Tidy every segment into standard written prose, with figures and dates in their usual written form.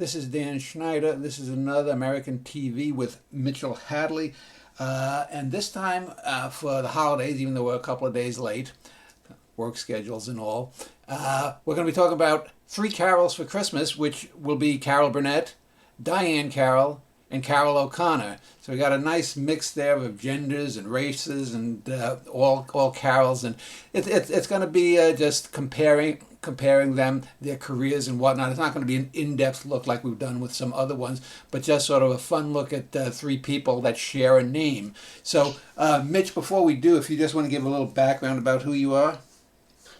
This is Dan Schneider. This is another American TV with Mitchell Hadley. And this time for the holidays, even though we're a couple of days late, work schedules and all, we're going to be talking about three carols for Christmas, which will be Carol Burnett, Diane Carroll, and Carol O'Connor. So we got a nice mix there of genders and races and all carols, and it's going to be just comparing them, their careers and whatnot. It's not going to be an in-depth look like we've done with some other ones, but just sort of a fun look at three people that share a name. So, Mitch, before we do, if you just want to give a little background about who you are.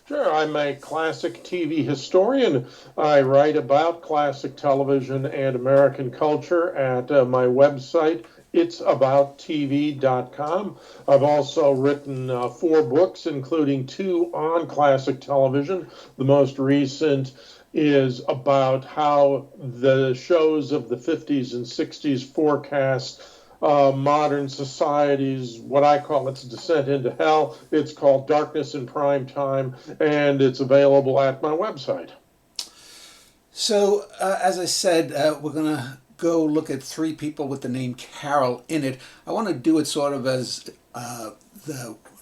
Sure, I'm a classic TV historian. I write about classic television and American culture at my website, itsabouttv.com. I've also written 4 books, including 2 on classic television. The most recent is about how the shows of the 50s and 60s forecast modern society's, what I call its descent into hell. It's called Darkness in Prime Time, and it's available at my website. So, as I said, we're going to go look at 3 people with the name Carol in it. I want to do it sort of as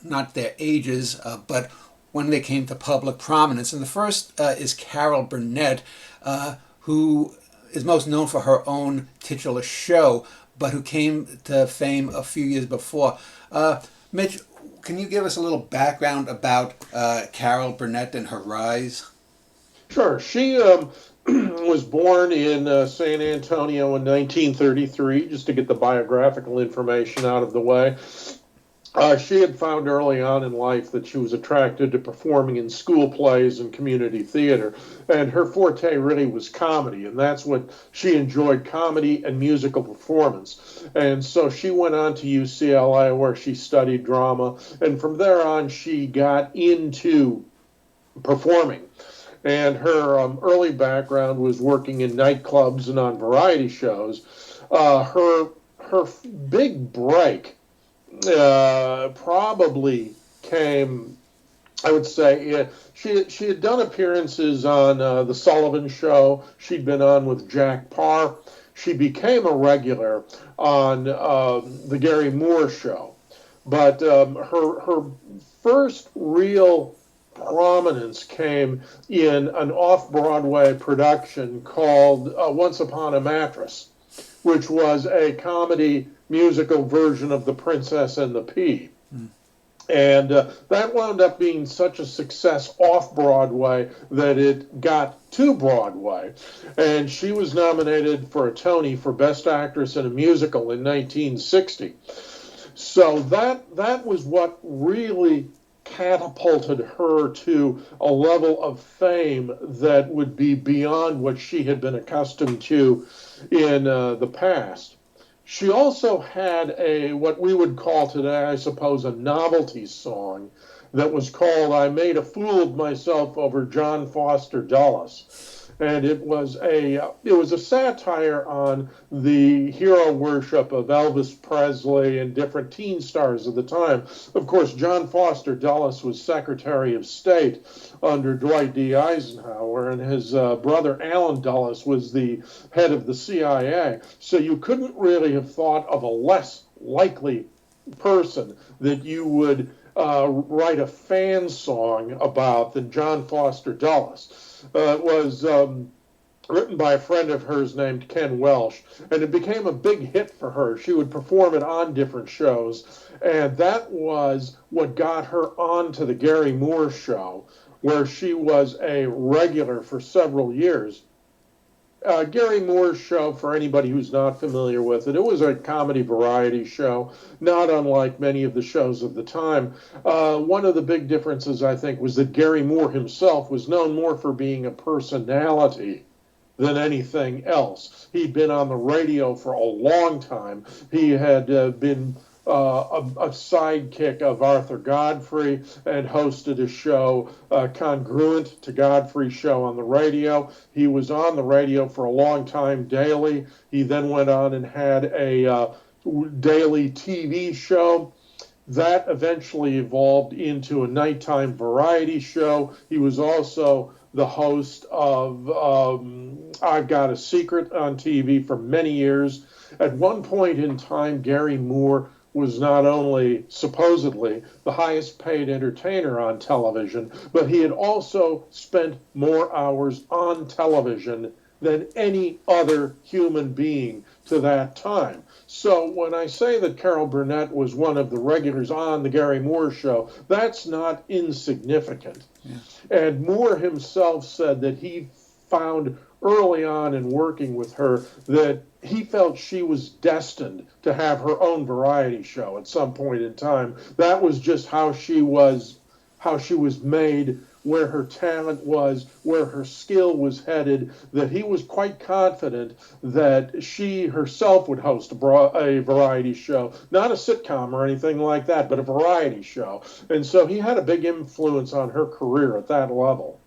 not their ages, but when they came to public prominence. And the first is Carol Burnett, who is most known for her own titular show, but who came to fame a few years before. Mitch, can you give us a little background about Carol Burnett and her rise? Sure. She was born in San Antonio in 1933, just to get the biographical information out of the way. She had found early on in life that she was attracted to performing in school plays and community theater, and her forte really was comedy, and that's what she enjoyed, comedy and musical performance. And so she went on to UCLA, where she studied drama, and from there on she got into performing. And her early background was working in nightclubs and on variety shows. Her big break probably came, I would say, she had done appearances on The Sullivan Show. She'd been on with Jack Parr. She became a regular on The Gary Moore Show. But her first real prominence came in an off-Broadway production called Once Upon a Mattress, which was a comedy musical version of The Princess and the Pea. And that wound up being such a success off-Broadway that it got to Broadway. And she was nominated for a Tony for Best Actress in a Musical in 1960. So that was what really catapulted her to a level of fame that would be beyond what she had been accustomed to in the past. She also had what we would call today, I suppose, a novelty song that was called "I Made a Fool of Myself Over John Foster Dulles." And it was a satire on the hero worship of Elvis Presley and different teen stars of the time. Of course, John Foster Dulles was Secretary of State under Dwight D. Eisenhower, and his brother Allen Dulles was the head of the CIA. So you couldn't really have thought of a less likely person that you would write a fan song about than John Foster Dulles. It was written by a friend of hers named Ken Welsh, and it became a big hit for her. She would perform it on different shows, and that was what got her onto the Gary Moore Show, where she was a regular for several years. Gary Moore's show, for anybody who's not familiar with it, it was a comedy variety show, not unlike many of the shows of the time. One of the big differences, I think, was that Gary Moore himself was known more for being a personality than anything else. He'd been on the radio for a long time. He had been a sidekick of Arthur Godfrey and hosted a show congruent to Godfrey's show on the radio. He was on the radio for a long time daily. He then went on and had a daily TV show. That eventually evolved into a nighttime variety show. He was also the host of I've Got a Secret on TV for many years. At one point in time, Gary Moore was not only supposedly the highest paid entertainer on television, but he had also spent more hours on television than any other human being to that time. So when I say that Carol Burnett was one of the regulars on the Gary Moore show, that's not insignificant. Yeah. And Moore himself said that he found early on in working with her that he felt she was destined to have her own variety show at some point in time. That was just how she was made, where her talent was, where her skill was headed, that he was quite confident that she herself would host a variety show, not a sitcom or anything like that, but a variety show. And so he had a big influence on her career at that level.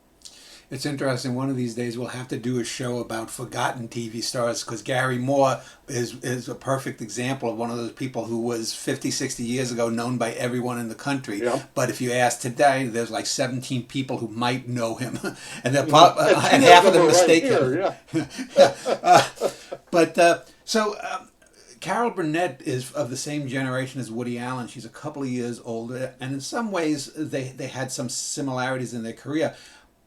It's interesting. One of these days we'll have to do a show about forgotten TV stars, because Gary Moore is a perfect example of one of those people who was 50, 60 years ago known by everyone in the country. Yeah. But if you ask today, there's like 17 people who might know him, and they're and half of them mistake him. Carol Burnett is of the same generation as Woody Allen. She's a couple of years older, and in some ways they had some similarities in their career.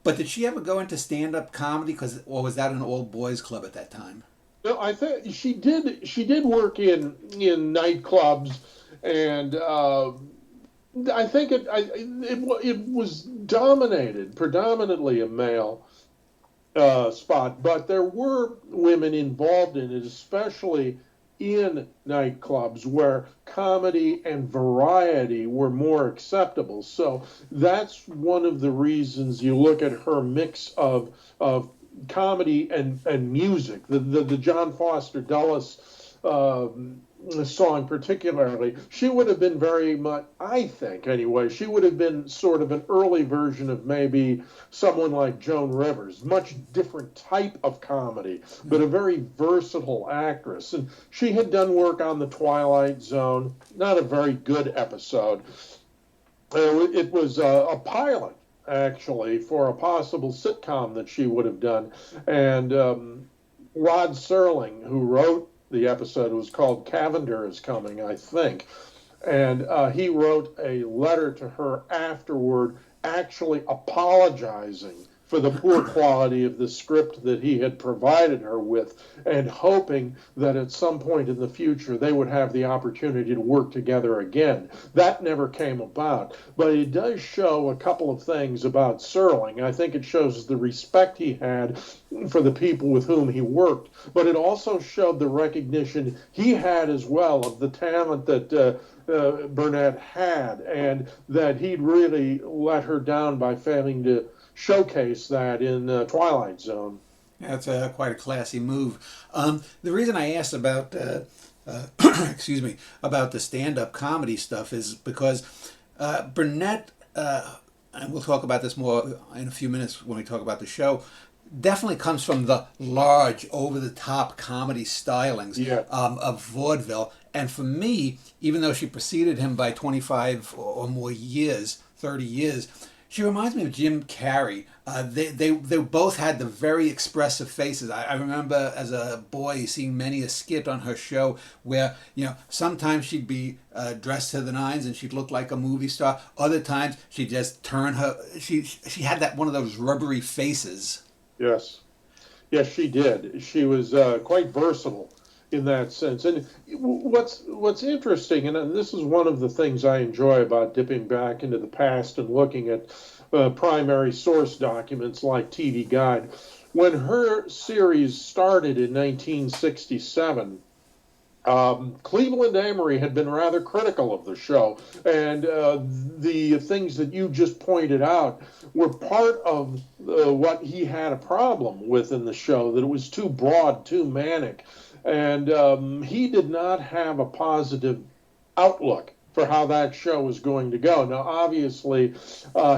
But did she ever go into stand-up comedy, or was that an all-boys club at that time? No, I think she did. She did work in nightclubs, and I think it was dominated predominantly a male spot, but there were women involved in it, especially in nightclubs where comedy and variety were more acceptable. So that's one of the reasons you look at her mix of comedy and music. The John Foster Dulles song particularly, she would have been very much, I think anyway, she would have been sort of an early version of maybe someone like Joan Rivers, much different type of comedy, but a very versatile actress. And she had done work on The Twilight Zone, not a very good episode. It was a pilot, actually, for a possible sitcom that she would have done. And Rod Serling, who wrote the episode, was called Cavender is Coming, I think. And he wrote a letter to her afterward, actually apologizing for the poor quality of the script that he had provided her with, and hoping that at some point in the future they would have the opportunity to work together again. That never came about, but it does show a couple of things about Serling. I think it shows the respect he had for the people with whom he worked, but it also showed the recognition he had as well of the talent that Burnett had, and that he'd really let her down by failing to showcase that in Twilight Zone. That's quite a classy move. The reason I asked about excuse me, about the stand-up comedy stuff is because Burnett, and we'll talk about this more in a few minutes when we talk about the show, definitely comes from the large, over-the-top comedy stylings of vaudeville. And for me, even though she preceded him by 25 or more years, 30 years, she reminds me of Jim Carrey. They both had the very expressive faces. I remember as a boy seeing many a skit on her show where, sometimes she'd be dressed to the nines and she'd look like a movie star. Other times she'd just turn her. She had that one of those rubbery faces. Yes, she did. She was quite versatile in that sense. And what's interesting, and this is one of the things I enjoy about dipping back into the past and looking at primary source documents like TV Guide. When her series started in 1967, Cleveland Amory had been rather critical of the show, and the things that you just pointed out were part of what he had a problem with in the show, that it was too broad, too manic. And he did not have a positive outlook for how that show was going to go. Now, obviously,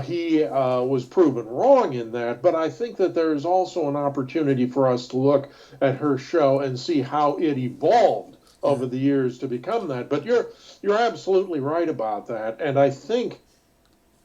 he was proven wrong in that, but I think that there is also an opportunity for us to look at her show and see how it evolved over the years to become that. But you're absolutely right about that. And I think,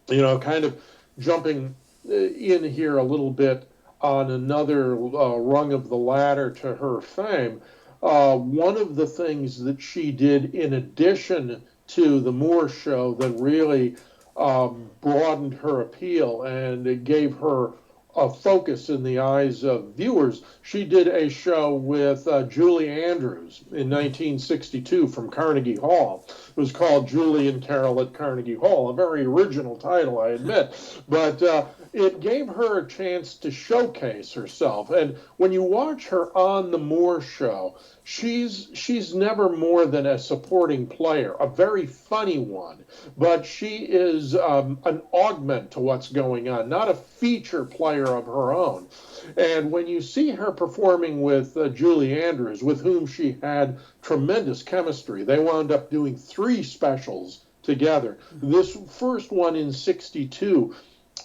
kind of jumping in here a little bit on another rung of the ladder to her fame. One of the things that she did in addition to the Moore show that really broadened her appeal and it gave her a focus in the eyes of viewers. She did a show with Julie Andrews in 1962 from Carnegie Hall. It was called Julie and Carol at Carnegie Hall, a very original title, I admit, but it gave her a chance to showcase herself. And when you watch her on the Moore show, she's never more than a supporting player, a very funny one, but she is an augment to what's going on, not a feature player of her own. And when you see her performing with Julie Andrews, with whom she had tremendous chemistry, they wound up doing 3 specials together. This first one in 62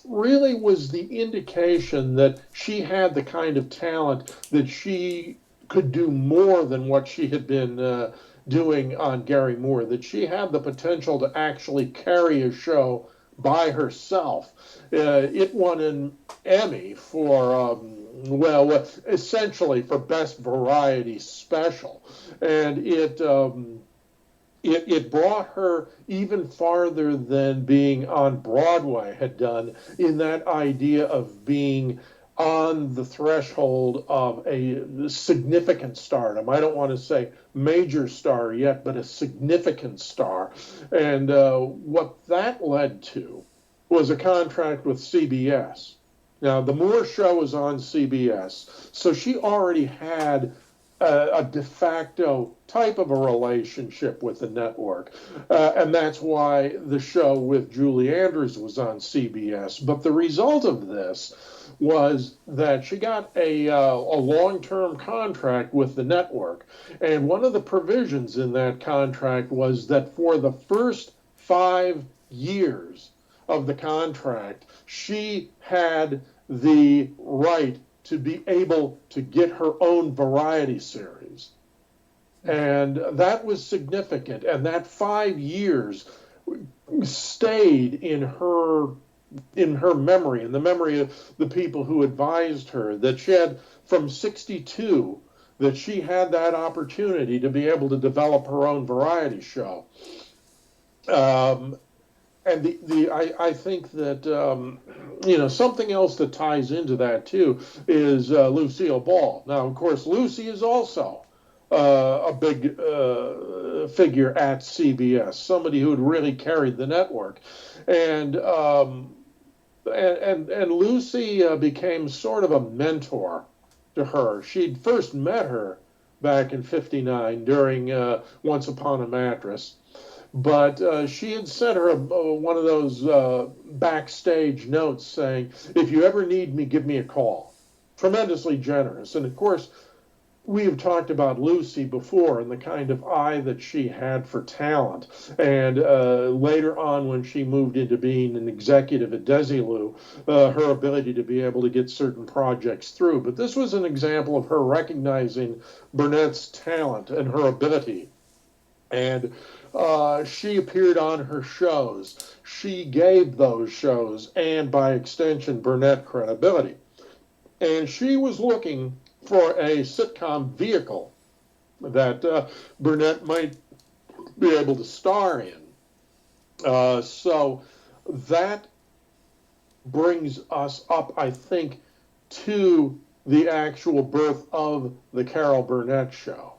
really was the indication that she had the kind of talent that she could do more than what she had been doing on Gary Moore, that she had the potential to actually carry a show by herself. It won an Emmy for, essentially for Best Variety Special. And it brought her even farther than being on Broadway had done in that idea of being on the threshold of a significant stardom. I don't want to say major star yet, but a significant star. And what that led to was a contract with CBS. Now, the Moore show was on CBS, so she already had a de facto type of a relationship with the network. And that's why the show with Julie Andrews was on CBS. But the result of this was that she got a long-term contract with the network. And one of the provisions in that contract was that for the first 5 years of the contract, she had the right to be able to get her own variety series. And that was significant. And that 5 years stayed in her memory, in the memory of the people who advised her, that she had from 62, that she had that opportunity to be able to develop her own variety show. And I think that something else that ties into that too is Lucille Ball. Now, of course, Lucy is also a big figure at CBS, somebody who had really carried the network, and Lucy became sort of a mentor to her. She'd first met her back in '59 during Once Upon a Mattress. But she had sent her one of those backstage notes saying, if you ever need me, give me a call. Tremendously generous. And of course, we have talked about Lucy before and the kind of eye that she had for talent. And later on, when she moved into being an executive at Desilu, her ability to be able to get certain projects through. But this was an example of her recognizing Burnett's talent and her ability. And she appeared on her shows. She gave those shows, and by extension, Burnett credibility. And she was looking for a sitcom vehicle that Burnett might be able to star in. So that brings us up, I think, to the actual birth of the Carol Burnett show.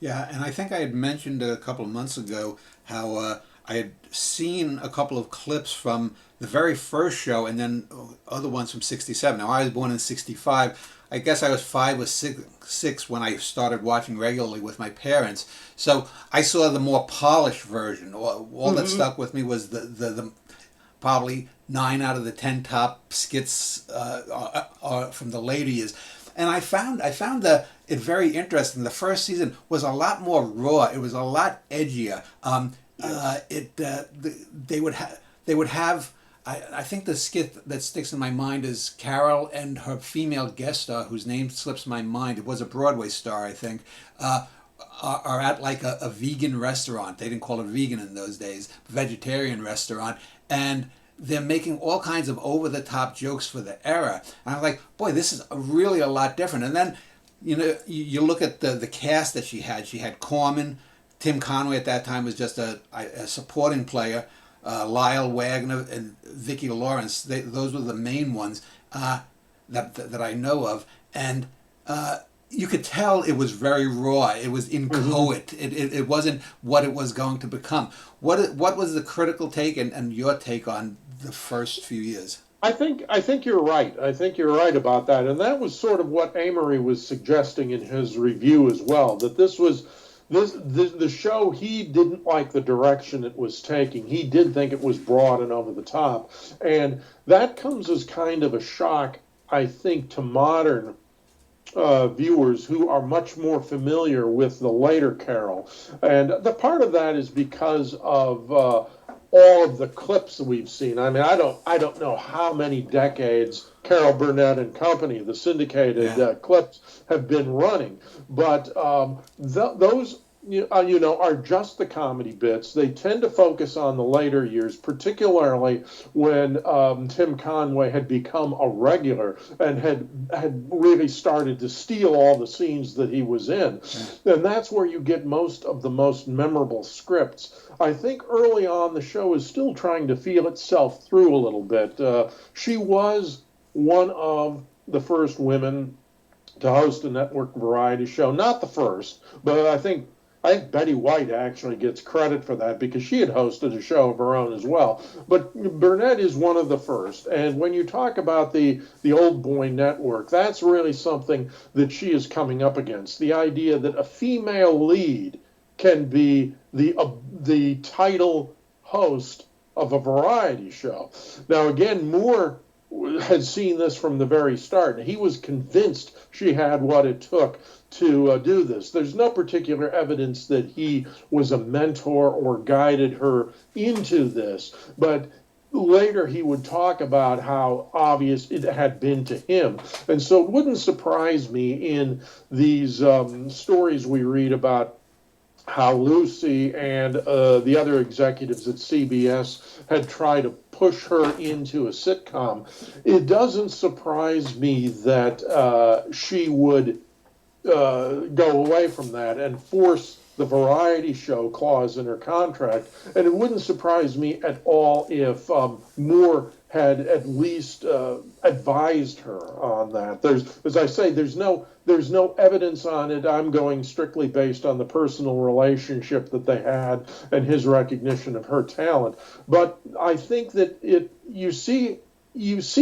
Yeah, and I think I had mentioned a couple of months ago how I had seen a couple of clips from the very first show and then other ones from '67. Now, I was born in '65. I guess I was 5 or 6 when I started watching regularly with my parents. So I saw the more polished version. All that stuck with me was the probably 9 out of the 10 top skits from the later years. And I found it very interesting. The first season was a lot more raw. It was a lot edgier. They would have. I think the skit that sticks in my mind is Carol and her female guest star, whose name slips my mind. It was a Broadway star, I think. Are at like a vegan restaurant. They didn't call it vegan in those days. Vegetarian restaurant, and they're making all kinds of over-the-top jokes for the era. And I'm like, boy, this is really a lot different. And then, you look at the cast that she had. She had Corman. Tim Conway at that time was just a supporting player. Lyle Wagner and Vicki Lawrence. Those were the main ones that I know of. And you could tell it was very raw. It was inchoate. It wasn't what it was going to become. What was the critical take and your take on the first few years? I think you're right. I think you're right about that, and that was sort of what Amory was suggesting in his review as well. That the show, he didn't like the direction it was taking. He did think it was broad and over the top, and that comes as kind of a shock, I think, to modern viewers who are much more familiar with the later Carol. And the part of that is because of all of the clips that we've seen. I mean, I don't know how many decades Carol Burnett and company, the syndicated clips, have been running, but those are just the comedy bits. They tend to focus on the later years, particularly when Tim Conway had become a regular and had really started to steal all the scenes that he was in. And that's where you get most of the most memorable scripts. I think early on the show is still trying to feel itself through a little bit. She was one of the first women to host a network variety show. Not the first, but I think Betty White actually gets credit for that because she had hosted a show of her own as well. But Burnett is one of the first. And when you talk about the old boy network, that's really something that she is coming up against. The idea that a female lead can be the title host of a variety show. Now, again, Moore had seen this from the very start, and he was convinced she had what it took to do this. There's no particular evidence that he was a mentor or guided her into this, but later he would talk about how obvious it had been to him. And so it wouldn't surprise me in these stories we read about how Lucy and the other executives at CBS had tried to push her into a sitcom. It doesn't surprise me that she would go away from that and force the variety show clause in her contract. And it wouldn't surprise me at all if Moore had at least advised her on that. As I say, there's no evidence on it. I'm going strictly based on the personal relationship that they had and his recognition of her talent. But I think that you see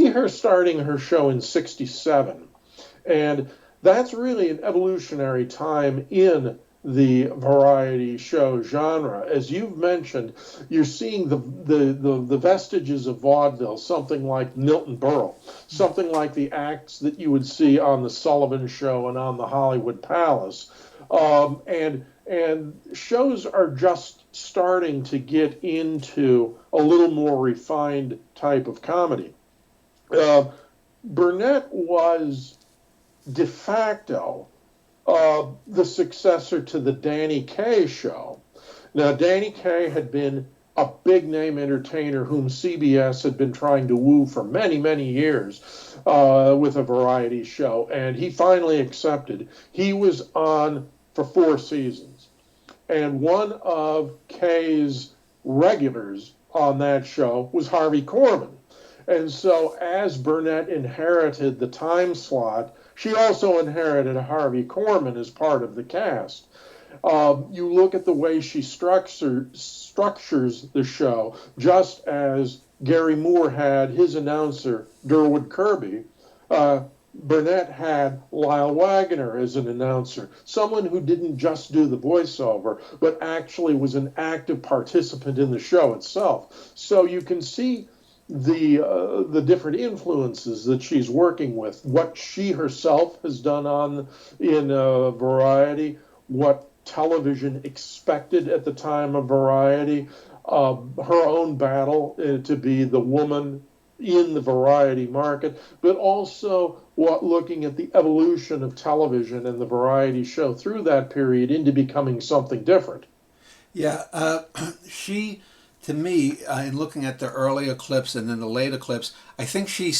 her starting her show in '67, and that's really an evolutionary time in the variety show genre. As you've mentioned, you're seeing the vestiges of vaudeville, something like Milton Berle, something like the acts that you would see on the Sullivan Show and on the Hollywood Palace. And shows are just starting to get into a little more refined type of comedy. Burnett was de facto the successor to the Danny Kaye show. Now, Danny Kaye had been a big-name entertainer whom CBS had been trying to woo for many, many years with a variety show, and he finally accepted. He was on for 4 seasons, and one of Kaye's regulars on that show was Harvey Korman. And so as Burnett inherited the time slot, she also inherited Harvey Korman as part of the cast. You look at the way she structures the show, just as Gary Moore had his announcer, Durwood Kirby. Burnett had Lyle Wagner as an announcer, someone who didn't just do the voiceover, but actually was an active participant in the show itself. So you can see the different influences that she's working with, what she herself has done in variety, what television expected at the time of variety, her own battle to be the woman in the variety market, but also looking at the evolution of television and the variety show through that period into becoming something different. Yeah, to me, in looking at the earlier clips and then the later clips, I think she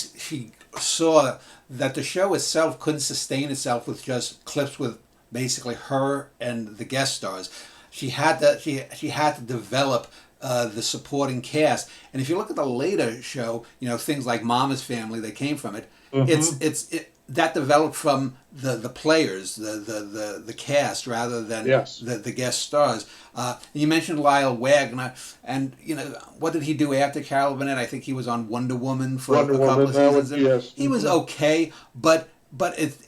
saw that the show itself couldn't sustain itself with just clips with basically her and the guest stars. She had to develop the supporting cast. And if you look at the later show, things like Mama's Family, they came from it. That developed from the players, the cast, rather than Yes. the guest stars. You mentioned Lyle Wagner, and what did he do after Carol Burnett? I think he was on Wonder Woman for a couple of seasons. Yes. He was okay, but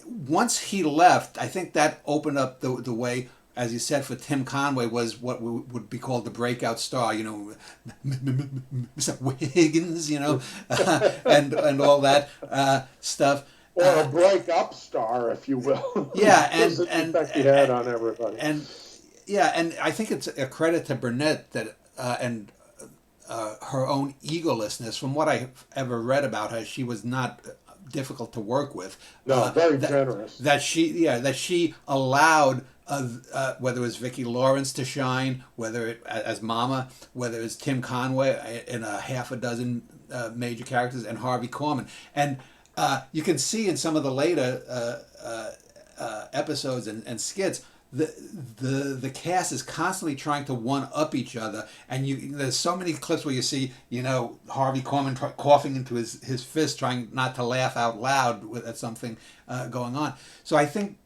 once he left, I think that opened up the way, as you said, for Tim Conway, was what would be called the breakout star, Mr. Wiggins, and all that stuff. Or a break-up star, if you will. Yeah, the effect he had on everybody. And I think it's a credit to Burnett that and her own egolessness. From what I've ever read about her, she was not difficult to work with. No, very generous. That she allowed whether it was Vicki Lawrence to shine, as Mama, whether it's Tim Conway in a half a dozen major characters, and Harvey Korman. And you can see in some of the later episodes and skits, the cast is constantly trying to one up each other, and there's so many clips where you see Harvey Korman coughing into his fist, trying not to laugh out loud at something going on. So I think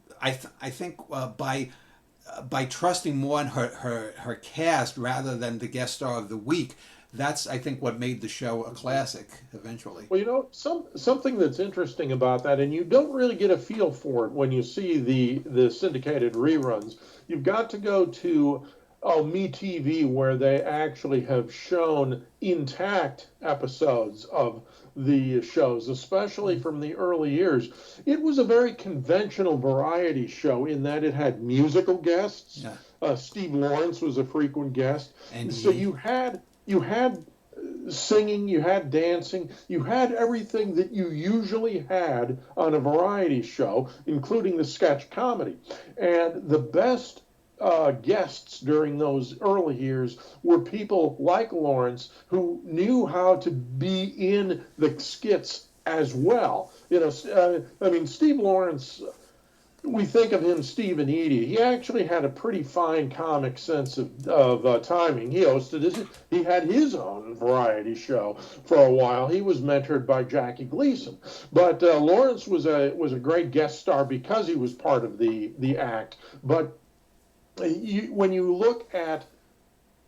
by trusting more in her cast rather than the guest star of the week, that's, I think, what made the show a classic eventually. Well, something that's interesting about that, and you don't really get a feel for it when you see the syndicated reruns. You've got to go to MeTV, where they actually have shown intact episodes of the shows, especially from the early years. It was a very conventional variety show in that it had musical guests. Yeah. Steve Lawrence was a frequent guest. And so you had singing, you had dancing, you had everything that you usually had on a variety show, including the sketch comedy. And the best guests during those early years were people like Lawrence, who knew how to be in the skits as well. Steve Lawrence, we think of him, Steve and Edie. He actually had a pretty fine comic sense of timing. He had his own variety show for a while. He was mentored by Jackie Gleason. But Lawrence was a great guest star because he was part of the act. But when you look at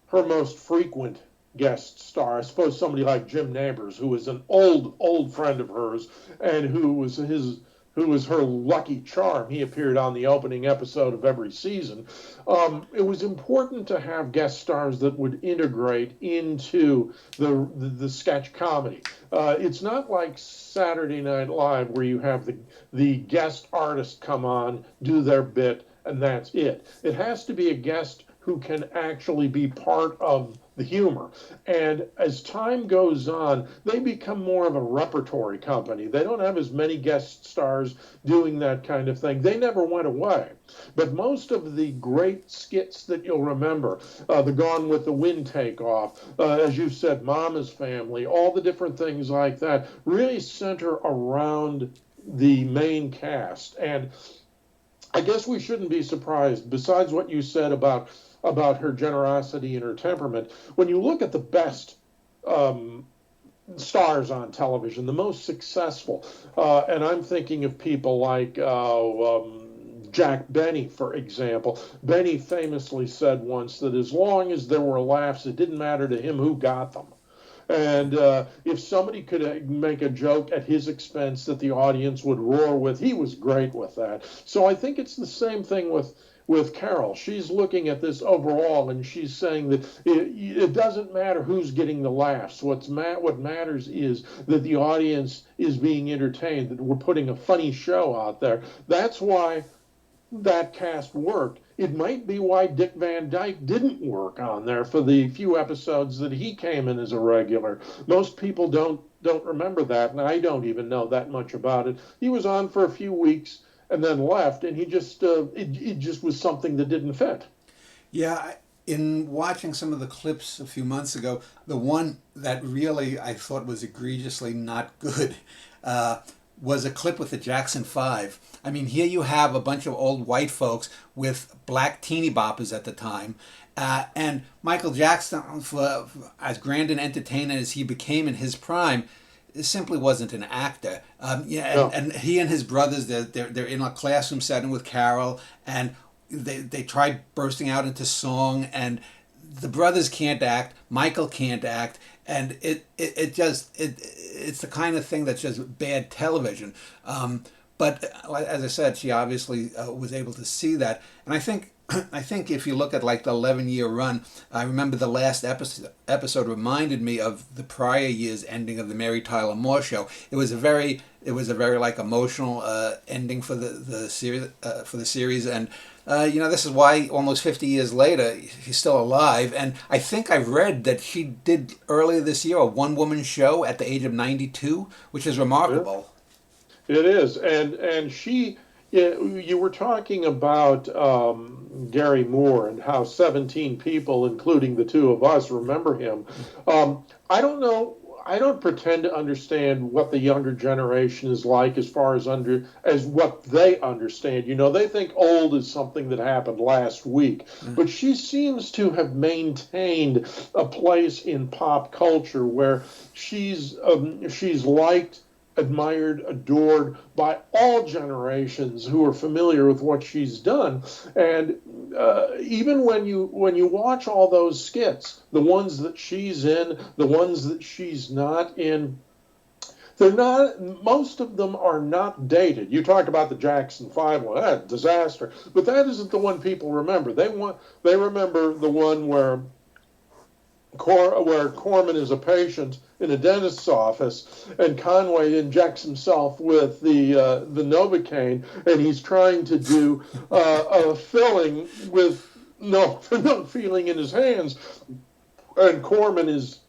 her most frequent guest star, I suppose somebody like Jim Nabors, who was an old friend of hers, and who was her lucky charm. He appeared on the opening episode of every season. It was important to have guest stars that would integrate into the sketch comedy. It's not like Saturday Night Live, where you have the guest artist come on, do their bit, and that's it. It has to be a guest who can actually be part of the humor. And as time goes on, they become more of a repertory company. They don't have as many guest stars doing that kind of thing. They never went away. But most of the great skits that you'll remember, the Gone with the Wind takeoff, as you said, Mama's Family, all the different things like that, really center around the main cast. And I guess we shouldn't be surprised, besides what you said about her generosity and her temperament. When you look at the best stars on television, the most successful, and I'm thinking of people like Jack Benny, for example. Benny famously said once that as long as there were laughs, it didn't matter to him who got them. And if somebody could make a joke at his expense that the audience would roar with, he was great with that. So I think it's the same thing with Carol. She's looking at this overall, and she's saying that it doesn't matter who's getting the laughs. What matters is that the audience is being entertained, that we're putting a funny show out there. That's why that cast worked. It might be why Dick Van Dyke didn't work on there for the few episodes that he came in as a regular. Most people don't remember that, and I don't even know that much about it. He was on for a few weeks and then left, and he just it just was something that didn't fit. Yeah, In watching some of the clips a few months ago, the one that really I thought was egregiously not good uh, was a clip with the Jackson Five. I mean, here you have a bunch of old white folks with black teeny boppers at the time, and Michael Jackson, as grand an entertainer as he became in his prime, simply wasn't an actor. Yeah, No. and he and his brothers, they're in a classroom setting with Carol, and they tried bursting out into song, and the brothers can't act, Michael can't act, and it's the kind of thing that's just bad television. But as I said, she obviously was able to see that, and I think if you look at like the 11-year run, I remember the last episode reminded me of the prior year's ending of the Mary Tyler Moore Show. It was a very like emotional ending for the series, and this is why almost 50 years later he's still alive. And I think I've read that she did earlier this year a one-woman show at the age of 92, which is remarkable. It is, and she. Yeah, you were talking about Gary Moore and how 17 people, including the two of us, remember him. I don't know. I don't pretend to understand what the younger generation is like as far as what they understand. They think old is something that happened last week, but she seems to have maintained a place in pop culture where she's liked, admired, adored by all generations who are familiar with what she's done. And even when you watch all those skits, the ones that she's in, the ones that she's not in, they're not. Most of them are not dated. You talk about the Jackson Five one, disaster, but that isn't the one people remember. They remember the one where Corman is a patient in a dentist's office, and Conway injects himself with the Novocaine, and he's trying to do a filling with no feeling in his hands, and Corman is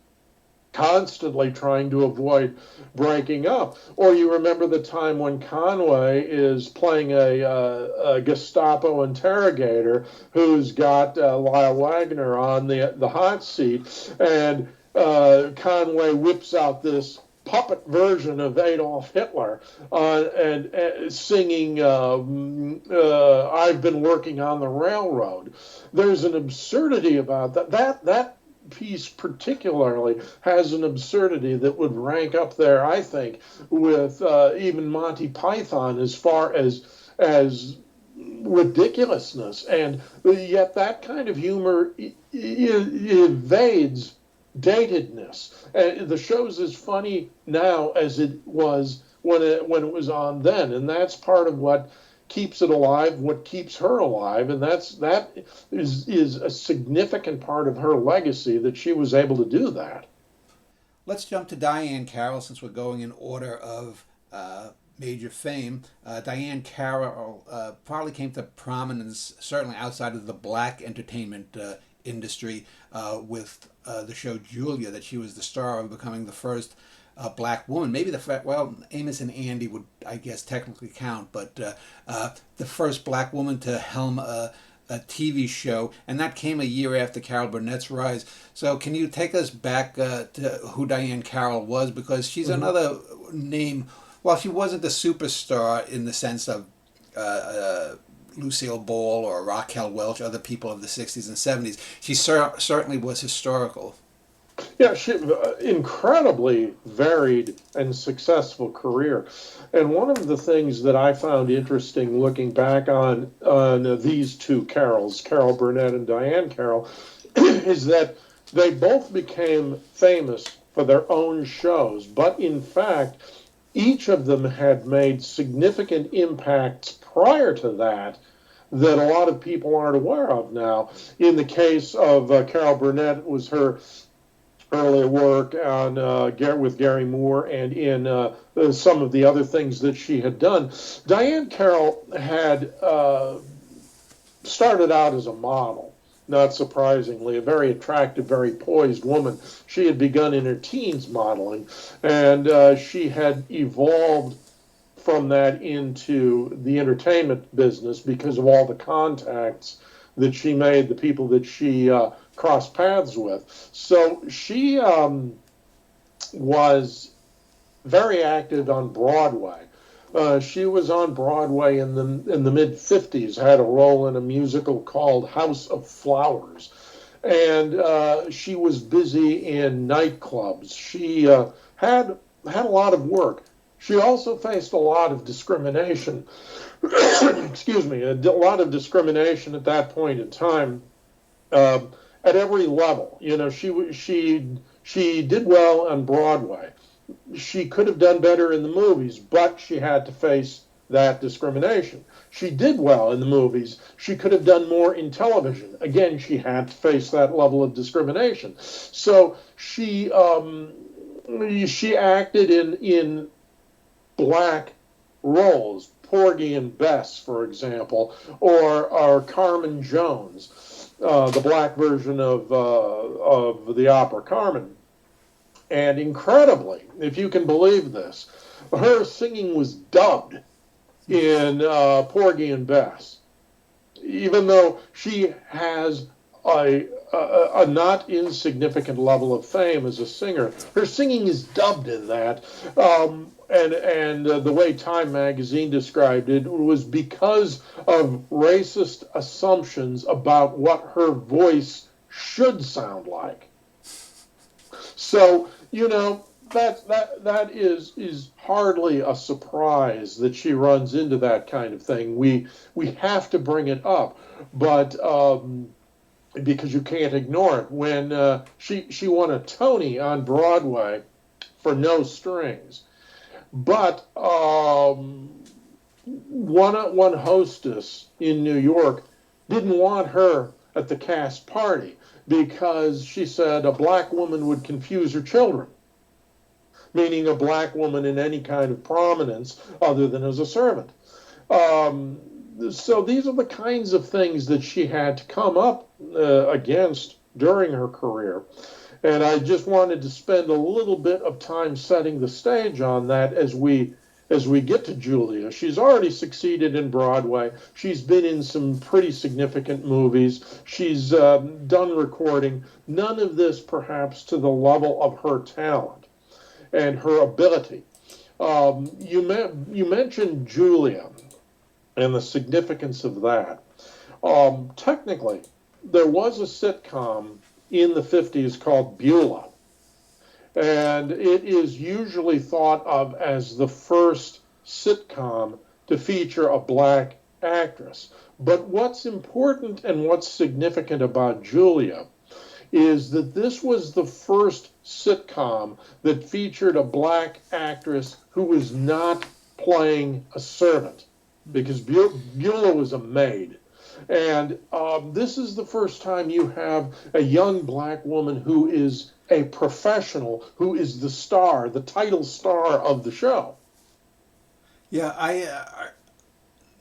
constantly trying to avoid breaking up. Or you remember the time when Conway is playing a Gestapo interrogator who's got Lyle Wagner on the hot seat, and Conway whips out this puppet version of Adolf Hitler and singing I've been working on the railroad. There's an absurdity about that piece particularly has an absurdity that would rank up there, I think, with even Monty Python as far as ridiculousness. And yet that kind of humor evades datedness. The show's as funny now as it was when it was on then, and that's part of what keeps it alive, what keeps her alive, and that is a significant part of her legacy, that she was able to do that. Let's jump to Diane Carroll since we're going in order of major fame. Diane Carroll probably came to prominence certainly outside of the black entertainment industry with the show Julia, that she was the star of, becoming the first black woman. Maybe Amos and Andy would, I guess, technically count, but the first black woman to helm a TV show, and that came a year after Carol Burnett's rise. So can you take us back to who Diane Carroll was? Because she's another name. While she wasn't a superstar in the sense of Lucille Ball or Raquel Welch, other people of the 60s and 70s, she certainly was historical. Yeah, she incredibly varied and successful career. And one of the things that I found interesting looking back on these two Carols, Carol Burnett and Diane Carroll, is that they both became famous for their own shows, but in fact, each of them had made significant impacts prior to that that a lot of people aren't aware of now. In the case of Carol Burnett, it was her earlier work on with Gary Moore and in some of the other things that she had done. Diane Carroll had started out as a model, not surprisingly, a very attractive, very poised woman. She had begun in her teens modeling, and she had evolved from that into the entertainment business because of all the contacts that she made, the people that she crossed paths with. So she was very active on Broadway. She was on Broadway in the mid-50s, had a role in a musical called House of Flowers. And she was busy in nightclubs. She had a lot of work. She also faced a lot of discrimination. Excuse me, a lot of discrimination at that point in time, at every level. You know, she did well on Broadway. She could have done better in the movies, but she had to face that discrimination. She did well in the movies. She could have done more in television. Again, she had to face that level of discrimination. So she acted in black roles, Porgy and Bess, for example, or Carmen Jones, the black version of the opera Carmen. And incredibly, if you can believe this, her singing was dubbed in Porgy and Bess, even though she has a not insignificant level of fame as a singer. Her singing is dubbed in that, and the way Time magazine described it was because of racist assumptions about what her voice should sound like. So, you know, that is hardly a surprise that she runs into that kind of thing. We have to bring it up, but because you can't ignore it. When she won a Tony on Broadway for No Strings, but one hostess in New York didn't want her at the cast party because she said a black woman would confuse her children, meaning a black woman in any kind of prominence other than as a servant. So these are the kinds of things that she had to come up against during her career. And I just wanted to spend a little bit of time setting the stage on that as we get to Julia. She's already succeeded in Broadway. She's been in some pretty significant movies. She's done recording. None of this perhaps to the level of her talent and her ability. You mentioned Julia and the significance of that. Technically, there was a sitcom in the 50s called Beulah. And it is usually thought of as the first sitcom to feature a black actress. But what's important and what's significant about Julia is that this was the first sitcom that featured a black actress who was not playing a servant, because Beulah was a maid. And this is the first time you have a young black woman who is a professional, who is the star, the title star of the show. Yeah, I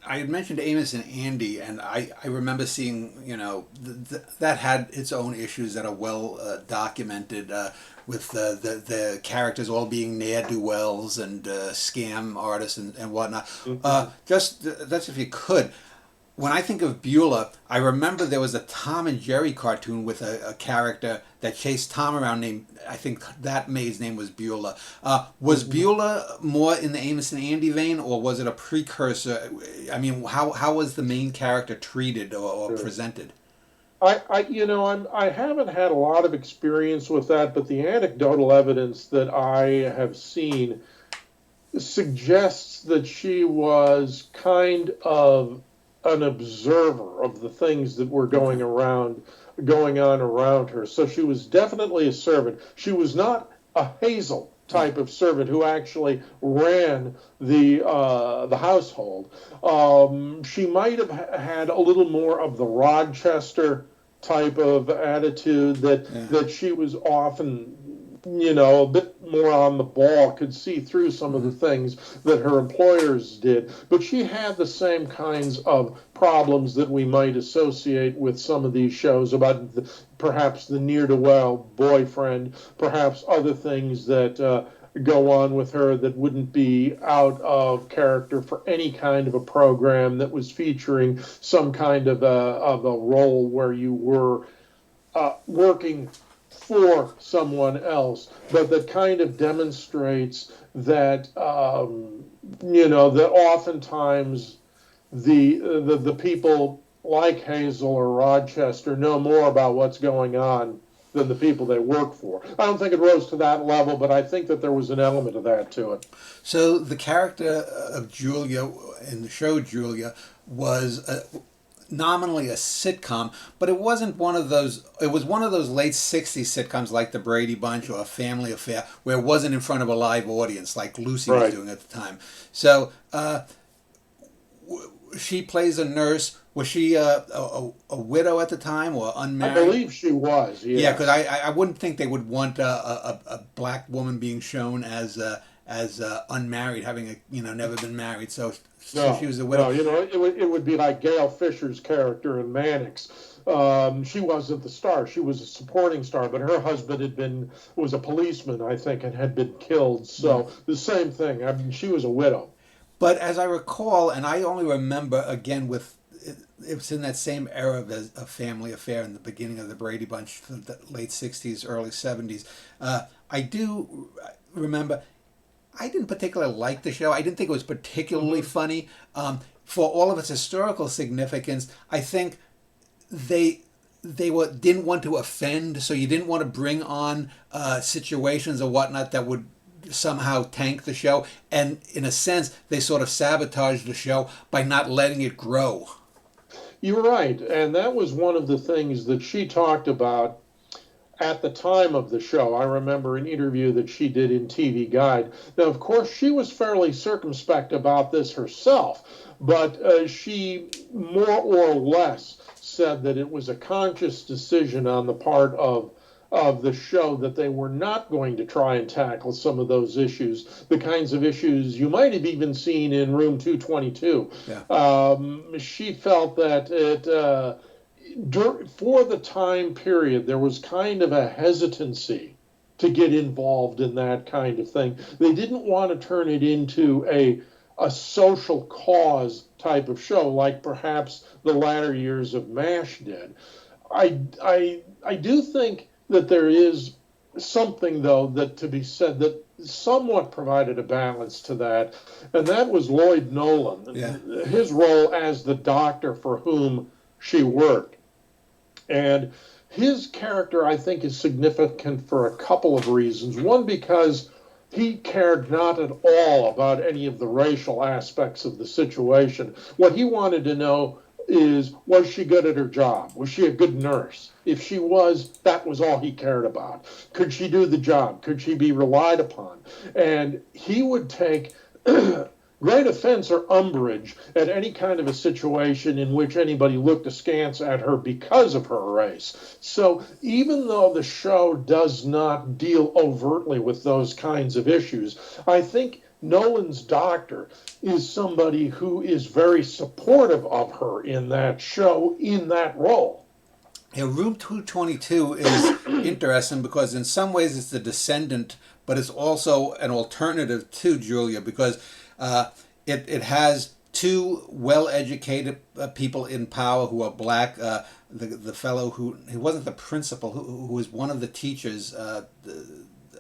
had mentioned Amos and Andy, and I remember seeing, you know, that had its own issues that are well documented, with the characters all being ne'er-do-wells and scam artists and whatnot. Mm-hmm. That's if you could. When I think of Beulah, I remember there was a Tom and Jerry cartoon with a character that chased Tom around named, I think that maid's name was Beulah. Was Beulah more in the Amos and Andy vein, or was it a precursor? I mean, how was the main character treated or presented? I haven't had a lot of experience with that, but the anecdotal evidence that I have seen suggests that she was kind of an observer of the things that were going on around her. So she was definitely a servant. She was not a Hazel type of servant who actually ran the household. She might have had a little more of the Rochester type of attitude that she was often, a bit more on the ball, could see through some of the things that her employers did. But she had the same kinds of problems that we might associate with some of these shows about perhaps the near-to-well boyfriend, perhaps other things that go on with her that wouldn't be out of character for any kind of a program that was featuring some kind of a role where you were working for someone else, but that kind of demonstrates that that oftentimes the people like Hazel or Rochester know more about what's going on than the people they work for. I don't think it rose to that level, but I think that there was an element of that to it. So the character of Julia in the show Julia was nominally a sitcom, but it wasn't one of those. It was one of those late '60s sitcoms like The Brady Bunch or A Family Affair, where it wasn't in front of a live audience like Lucy was Right. doing at the time. So she plays a nurse. Was she a widow at the time or I unmarried? believe she was, Yeah, yes. because I wouldn't think they would want a black woman being shown as unmarried, having never been married. So she No, was a no, widow. it would be like Gail Fisher's character in Mannix. She wasn't the star; she was a supporting star, but her husband was a policeman, I think, and had been killed. So the same thing. I mean, she was a widow. But as I recall, and I only remember again with it was in that same era of A Family Affair in the beginning of the Brady Bunch, the late '60s, early '70s. I do remember. I didn't particularly like the show. I didn't think it was particularly funny. For all of its historical significance, I think they didn't want to offend, so you didn't want to bring on situations or whatnot that would somehow tank the show. And in a sense, they sort of sabotaged the show by not letting it grow. You're right, and that was one of the things that she talked about at the time of the show. I remember an interview that she did in TV Guide. Now, of course, she was fairly circumspect about this herself, but she more or less said that it was a conscious decision on the part of the show that they were not going to try and tackle some of those issues, the kinds of issues you might have even seen in Room 222. Yeah. She felt that for the time period, there was kind of a hesitancy to get involved in that kind of thing. They didn't want to turn it into a social cause type of show, like perhaps the latter years of MASH did. I do think that there is something, though, that to be said that somewhat provided a balance to that, and that was Lloyd Nolan, Yeah. his role as the doctor for whom she worked. And his character, I think, is significant for a couple of reasons. One, because he cared not at all about any of the racial aspects of the situation. What he wanted to know is, was she good at her job? Was she a good nurse? If she was, that was all he cared about. Could she do the job? Could she be relied upon? And he would take great offense or umbrage at any kind of a situation in which anybody looked askance at her because of her race. So even though the show does not deal overtly with those kinds of issues, I think Nolan's doctor is somebody who is very supportive of her in that show, in that role. Yeah, Room 222 is interesting because in some ways it's the descendant, but it's also an alternative to Julia because it has two well-educated people in power who are black. The fellow who wasn't the principal, who was one of the teachers.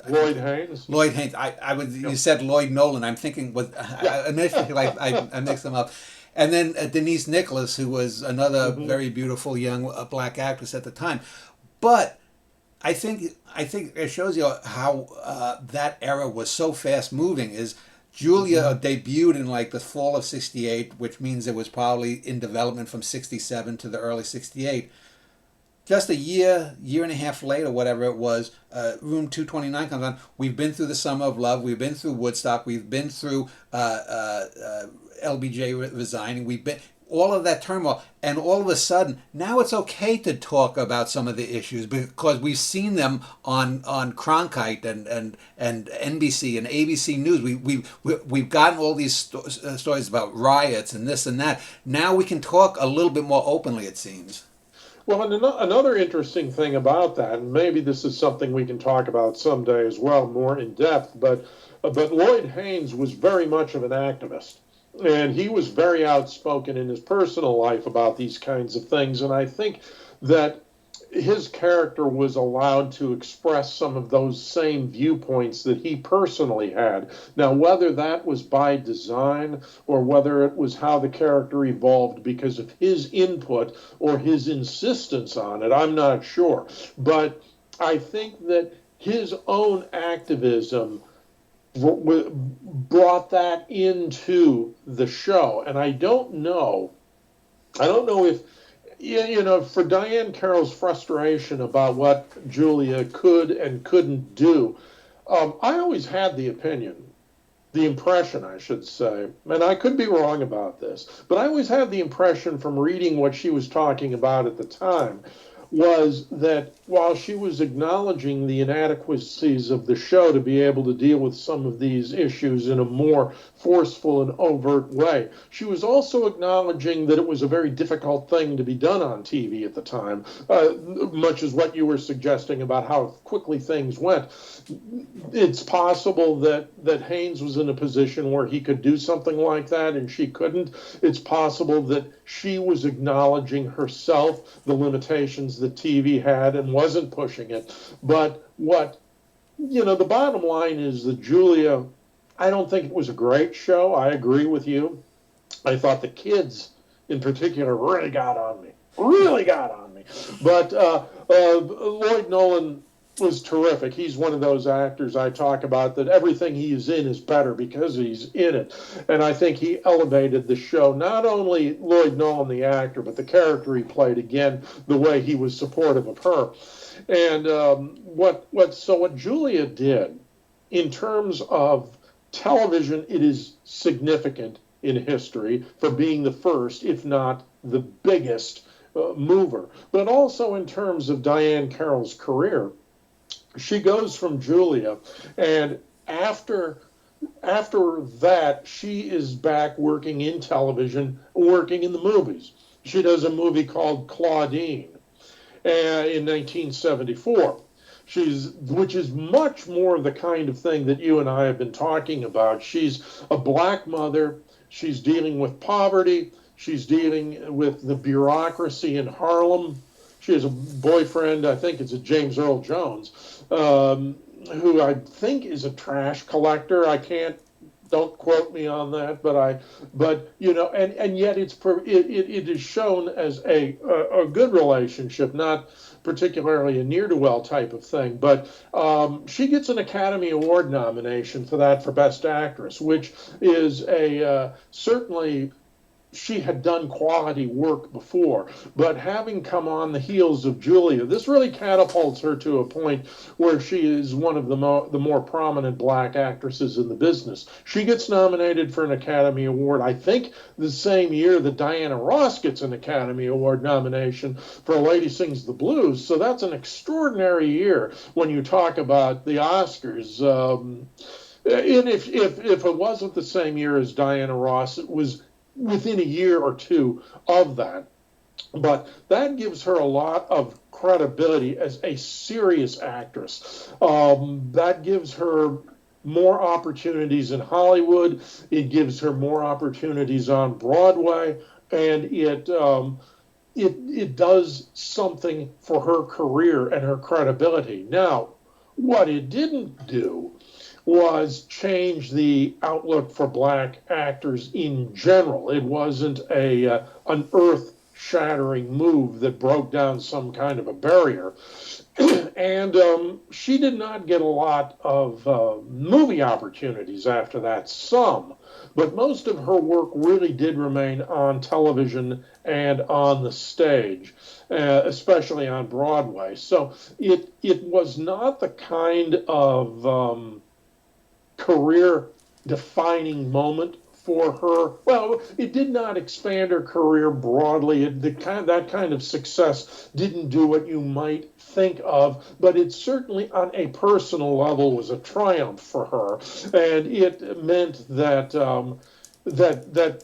Lloyd Haynes. Lloyd Haynes. You said Lloyd Nolan. I'm thinking initially I mixed them up. And then Denise Nicholas, who was another very beautiful young black actress at the time. But I think it shows you how that era was so fast moving. Is Julia debuted in like the fall of '68, which means it was probably in development from '67 to the early '68. Just a year and a half later, whatever it was, Room 229 comes on. We've been through the Summer of Love. We've been through Woodstock. We've been through LBJ resigning. We've been all of that turmoil, and all of a sudden, now it's okay to talk about some of the issues because we've seen them on Cronkite and NBC and ABC News. We've gotten all these stories about riots and this and that. Now we can talk a little bit more openly, it seems. Well, and another interesting thing about that, and maybe this is something we can talk about someday as well, more in depth, but Lloyd Haynes was very much of an activist. And he was very outspoken in his personal life about these kinds of things. And I think that his character was allowed to express some of those same viewpoints that he personally had. Now, whether that was by design or whether it was how the character evolved because of his input or his insistence on it, I'm not sure. But I think that his own activism brought that into the show. And I don't know if, for Diane Carroll's frustration about what Julia could and couldn't do, I always had the impression, I should say, and I could be wrong about this, but I always had the impression from reading what she was talking about at the time was that while she was acknowledging the inadequacies of the show to be able to deal with some of these issues in a more forceful and overt way, she was also acknowledging that it was a very difficult thing to be done on TV at the time, much as what you were suggesting about how quickly things went. It's possible that Haynes was in a position where he could do something like that and she couldn't. It's possible that she was acknowledging herself the limitations that TV had and wasn't pushing it. But the bottom line is that Julia, I don't think it was a great show. I agree with you. I thought the kids in particular really got on me. But Lloyd Nolan was terrific. He's one of those actors I talk about that everything he's in is better because he's in it. And I think he elevated the show, not only Lloyd Nolan, the actor, but the character he played, again, the way he was supportive of her. And what Julia did in terms of television, it is significant in history for being the first, if not the biggest, mover. But also in terms of Diane Carroll's career, she goes from Julia, and after that, she is back working in television, working in the movies. She does a movie called Claudine in 1974. Which is much more the kind of thing that you and I have been talking about. She's a black mother. She's dealing with poverty. She's dealing with the bureaucracy in Harlem. She has a boyfriend, I think it's a James Earl Jones, who I think is a trash collector. Don't quote me on that, and yet it is shown as a good relationship, not particularly a ne'er-do-well type of thing. But she gets an Academy Award nomination for that for Best Actress, which is certainly. She had done quality work before, but having come on the heels of Julia, this really catapults her to a point where she is one of the more prominent black actresses in the business. She gets nominated for an Academy Award, I think, the same year that Diana Ross gets an Academy Award nomination for A Lady Sings the Blues. So that's an extraordinary year when you talk about the Oscars. And if it wasn't the same year as Diana Ross, it was within a year or two of that. But that gives her a lot of credibility as a serious actress. That gives her more opportunities in Hollywood. It gives her more opportunities on Broadway, and it does something for her career and her credibility. Now, what it didn't do was change the outlook for black actors in general. It wasn't an earth-shattering move that broke down some kind of a barrier. And she did not get a lot of movie opportunities after that, some. But most of her work really did remain on television and on the stage, especially on Broadway. So it was not the kind of career-defining moment for her. Well, it did not expand her career broadly. That kind of success didn't do what you might think of, but it certainly, on a personal level, was a triumph for her, and it meant that that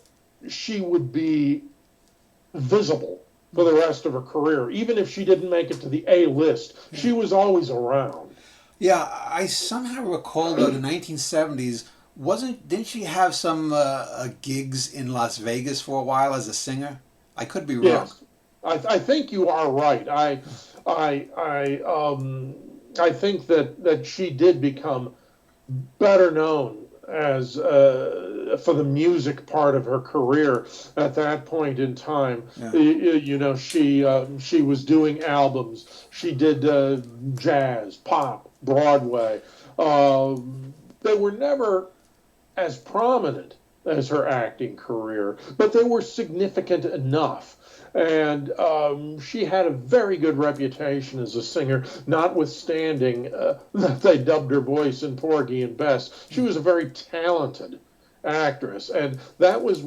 she would be visible for the rest of her career. Even if she didn't make it to the A list, she was always around. Yeah, I somehow recall though the 1970s didn't she have some gigs in Las Vegas for a while as a singer? I could be wrong. Yes, I think you are right. I think that she did become better known as for the music part of her career at that point in time. Yeah. She was doing albums. She did jazz, pop, Broadway. They were never as prominent as her acting career, but they were significant enough. And she had a very good reputation as a singer, notwithstanding that they dubbed her voice in Porgy and Bess. She was a very talented actress, and that was,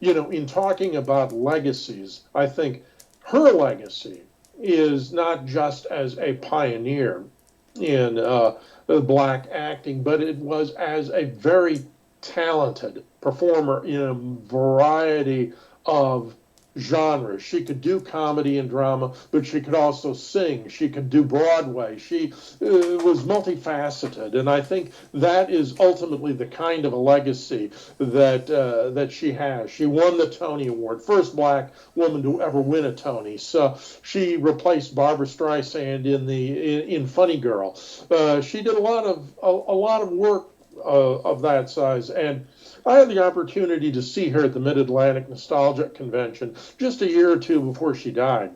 in talking about legacies, I think her legacy is not just as a pioneer in black acting, but it was as a very talented performer in a variety of genres. She could do comedy and drama, but she could also sing. She could do Broadway. She was multifaceted, and I think that is ultimately the kind of a legacy that she has. She won the Tony Award, first black woman to ever win a Tony. So she replaced Barbra Streisand in Funny Girl. She did a lot of work of that size, and I had the opportunity to see her at the Mid-Atlantic Nostalgia Convention just a year or two before she died.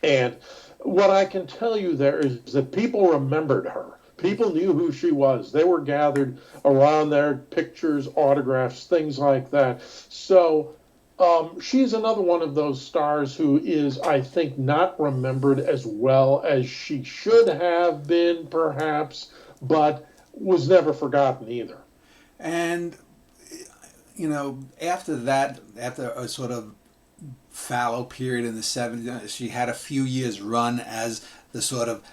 And what I can tell you there is that people remembered her. People knew who she was. They were gathered around there, pictures, autographs, things like that. So she's another one of those stars who is, I think, not remembered as well as she should have been, perhaps, but was never forgotten either. And after that, after a sort of fallow period in the 70s, she had a few years run as the sort of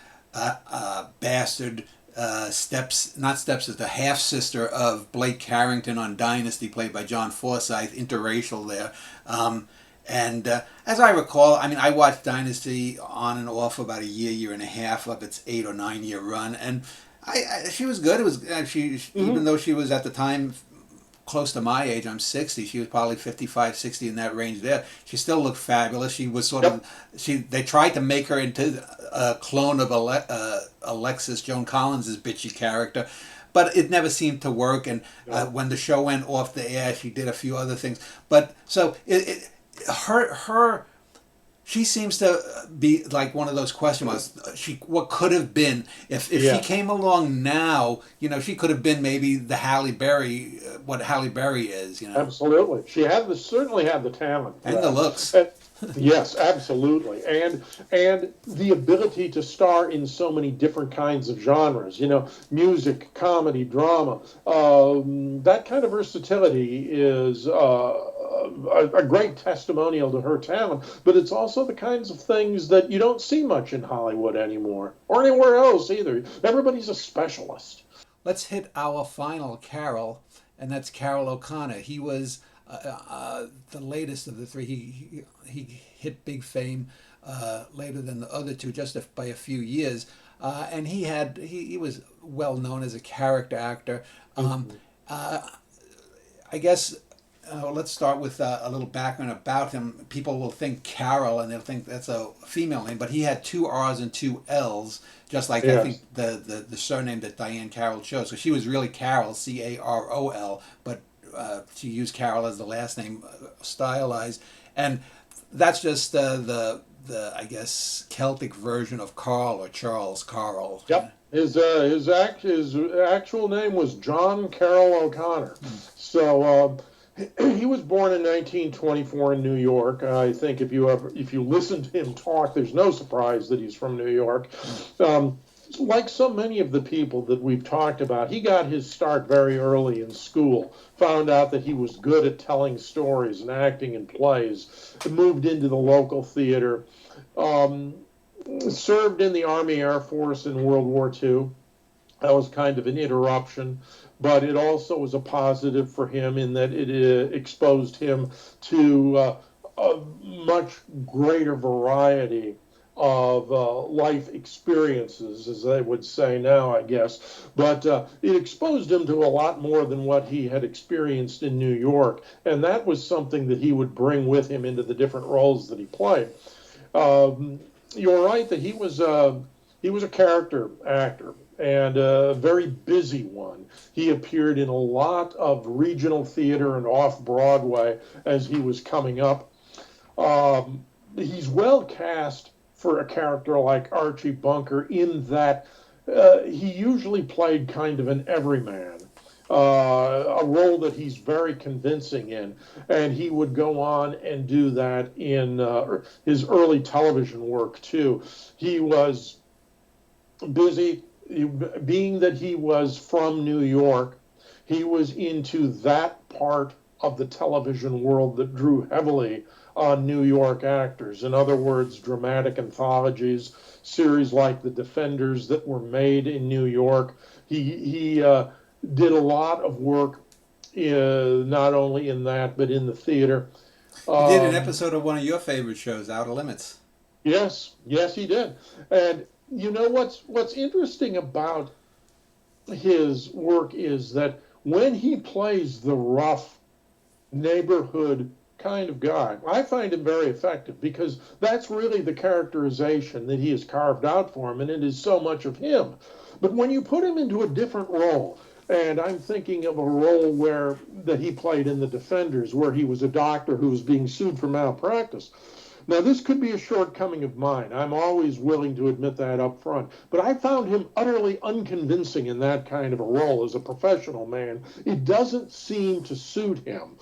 bastard the half sister of Blake Carrington on Dynasty, played by John Forsythe, interracial there. And as I recall, I watched Dynasty on and off about a year and a half of its 8 or 9 year run, and she was good. It was even though she was at the time close to my age. I'm 60. She was probably 55, 60 in that range there. She still looked fabulous. She was sort of they tried to make her into a clone of Alexis Joan Collins' bitchy character, but it never seemed to work. And when the show went off the air, she did a few other things. But so she seems to be like one of those question marks. What could have been if she came along now? She could have been maybe the Halle Berry, what Halle Berry is. Absolutely, she certainly had the talent and the looks. Yes, absolutely, and the ability to star in so many different kinds of genres. Music, comedy, drama. That kind of versatility is a great testimonial to her talent, but it's also the kinds of things that you don't see much in Hollywood anymore, or anywhere else either. Everybody's a specialist. Let's hit our final Carol, and that's Carroll O'Connor. He was the latest of the three. He hit big fame later than the other two, just by a few years, and he was well known as a character actor. I guess. Let's start with a little background about him. People will think Carol, and they'll think that's a female name, but he had 2 R's and 2 L's, just like I think the surname that Diane Carroll chose. So she was really Carol, Carol, but she used Carol as the last name, stylized, and that's just the I guess Celtic version of Carl or Charles Carl. Yep. His actual name was John Carroll O'Connor. So. He was born in 1924 in New York. I think if you listen to him talk, there's no surprise that he's from New York. Like so many of the people that we've talked about, he got his start very early in school, found out that he was good at telling stories and acting in plays, moved into the local theater, served in the Army Air Force in World War II. That was kind of an interruption, but it also was a positive for him in that it exposed him to a much greater variety of life experiences, as they would say now, I guess. But it exposed him to a lot more than what he had experienced in New York, and that was something that he would bring with him into the different roles that he played. You're right that he was a character actor and a very busy one. He appeared in a lot of regional theater and off Broadway as he was coming up. He's well cast for a character like Archie Bunker in that he usually played kind of an everyman, a role that he's very convincing in. And he would go on and do that in his early television work, too. He was busy, being that he was from New York, he was into that part of the television world that drew heavily on New York actors. In other words, dramatic anthologies, series like The Defenders that were made in New York. He did a lot of work, not only in that, but in the theater. He did an episode of one of your favorite shows, Outer Limits. Yes, yes, he did. And you know what's interesting about his work is that when he plays the rough neighborhood kind of guy, I find him very effective because that's really the characterization that he has carved out for him, and it is so much of him. But when you put him into a different role, and I'm thinking of a role that he played in The Defenders, where he was a doctor who was being sued for malpractice. Now, this could be a shortcoming of mine. I'm always willing to admit that up front. But I found him utterly unconvincing in that kind of a role as a professional man. It doesn't seem to suit him.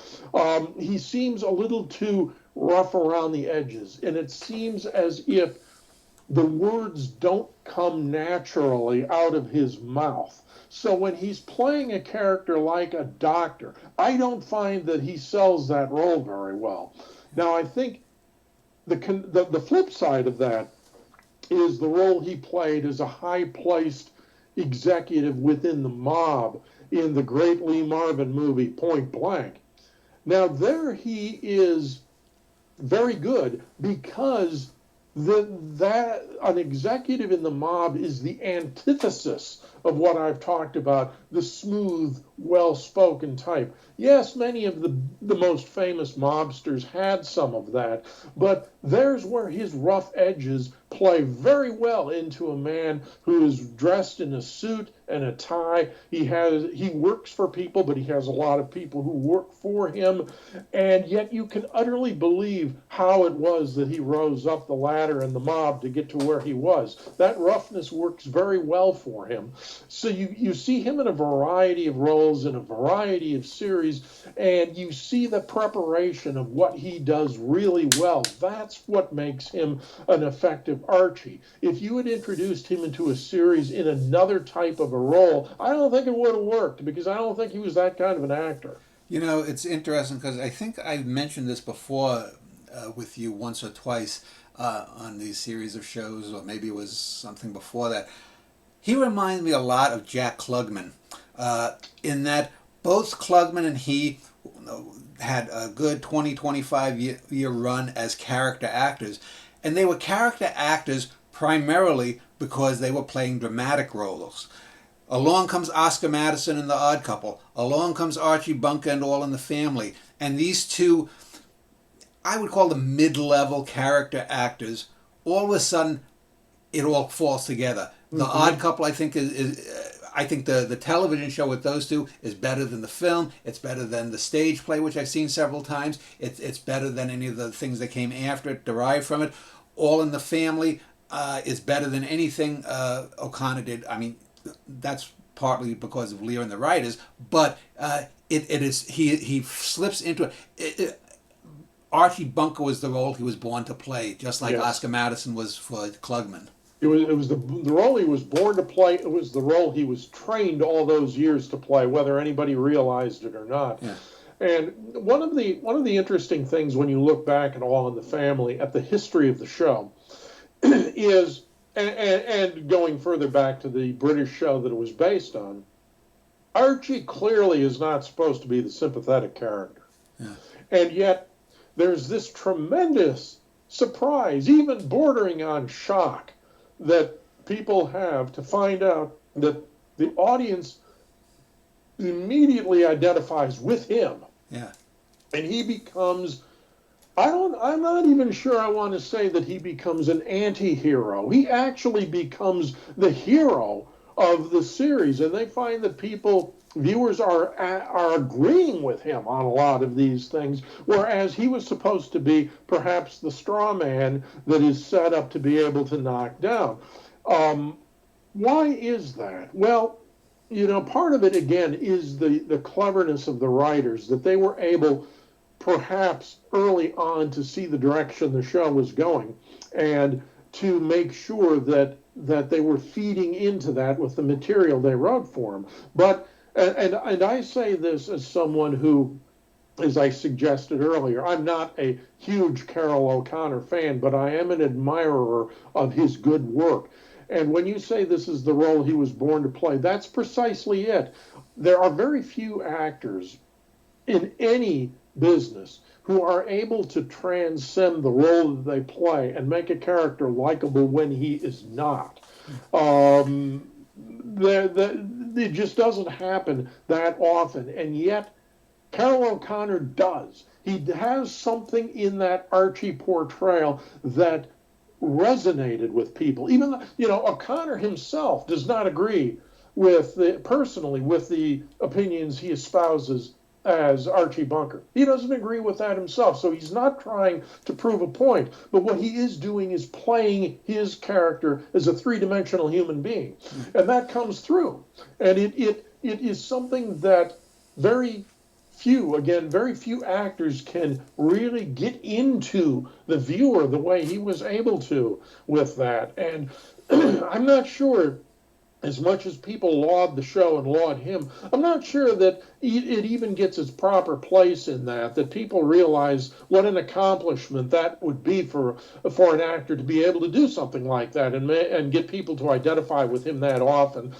He seems a little too rough around the edges, and it seems as if the words don't come naturally out of his mouth. So when he's playing a character like a doctor, I don't find that he sells that role very well. Now, I think the flip side of that is the role he played as a high-placed executive within the mob in the great Lee Marvin movie Point Blank. Now, there he is very good because that an executive in the mob is the antithesis of what I've talked about, the smooth, well-spoken type. Yes, many of the most famous mobsters had some of that, but there's where his rough edges play very well into a man who is dressed in a suit and a tie. He works for people, but he has a lot of people who work for him, and yet you can utterly believe how it was that he rose up the ladder in the mob to get to where he was. That roughness works very well for him. So you see him in a variety of roles, in a variety of series, and you see the preparation of what he does really well. That's what makes him an effective Archie. If you had introduced him into a series in another type of a role, I don't think it would have worked because I don't think he was that kind of an actor. You know, it's interesting because I think I've mentioned this before with you once or twice on these series of shows, or maybe it was something before that. He reminds me a lot of Jack Klugman in that both Klugman and he had a good 25 year run as character actors. And they were character actors primarily because they were playing dramatic roles. Along comes Oscar Madison in The Odd Couple. Along comes Archie Bunker and All in the Family. And these two, I would call them mid-level character actors, all of a sudden it all falls together. The Odd Couple, I think, I think the television show with those two is better than the film. It's better than the stage play, which I've seen several times. It's better than any of the things that came after it, derived from it. All in the Family is better than anything O'Connor did. I mean, that's partly because of Lear and the writers, but it is he slips into it. Archie Bunker was the role he was born to play, just like Oscar Madison was for Klugman. It was the role he was born to play. It was the role he was trained all those years to play, whether anybody realized it or not. Yeah. And one of the interesting things when you look back at All in the Family, at the history of the show, is and going further back to the British show that it was based on, Archie clearly is not supposed to be the sympathetic character, and yet there's this tremendous surprise, even bordering on shock, that people have to find out that the audience immediately identifies with him, Yeah. and he becomes, I'm not even sure I want to say that he becomes an anti-hero. He actually becomes the hero of the series, and they find that viewers are agreeing with him on a lot of these things, whereas he was supposed to be perhaps the straw man that is set up to be able to knock down. Why is that? Well, part of it again is the cleverness of the writers, that they were able perhaps early on to see the direction the show was going and to make sure that they were feeding into that with the material they wrote for him. But and I say this as someone who, as I suggested earlier, I'm not a huge Carroll O'Connor fan, but I am an admirer of his good work. And when you say this is the role he was born to play, that's precisely it. There are very few actors in any business who are able to transcend the role that they play and make a character likable when he is not. It just doesn't happen that often, and yet Carroll O'Connor does. He has something in that Archie portrayal that resonated with people. Even O'Connor himself does not agree personally with the opinions he espouses as Archie Bunker. He doesn't agree with that himself, so he's not trying to prove a point. But what he is doing is playing his character as a three-dimensional human being, and that comes through. And it is something that very few actors can really get into the viewer the way he was able to with that. And I'm not sure, as much as people laud the show and laud him, I'm not sure that it even gets its proper place in that people realize what an accomplishment that would be for an actor to be able to do something like that and get people to identify with him that often.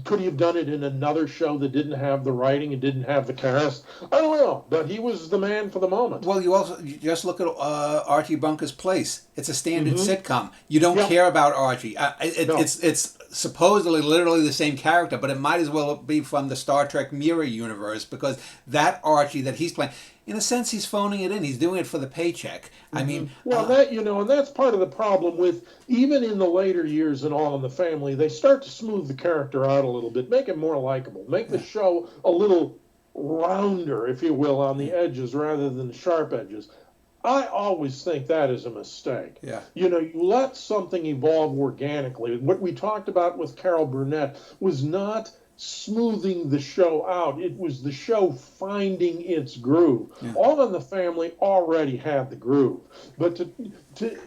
Could he have done it in another show that didn't have the writing and didn't have the cast? I don't know, but he was the man for the moment. Well, you just look at Archie Bunker's Place. It's a standard sitcom. You don't care about Archie. It's supposedly literally the same character, but it might as well be from the Star Trek Mirror universe, because that Archie that he's playing, in a sense, he's phoning it in. He's doing it for the paycheck. I mean, and that's part of the problem with, even in the later years in All in the Family, they start to smooth the character out a little bit, make it more likable, make the show a little rounder, if you will, on the edges rather than the sharp edges. I always think that is a mistake. Yeah. You let something evolve organically. What we talked about with Carol Burnett was not smoothing the show out. It was the show finding its groove. Yeah. All in the Family already had the groove. But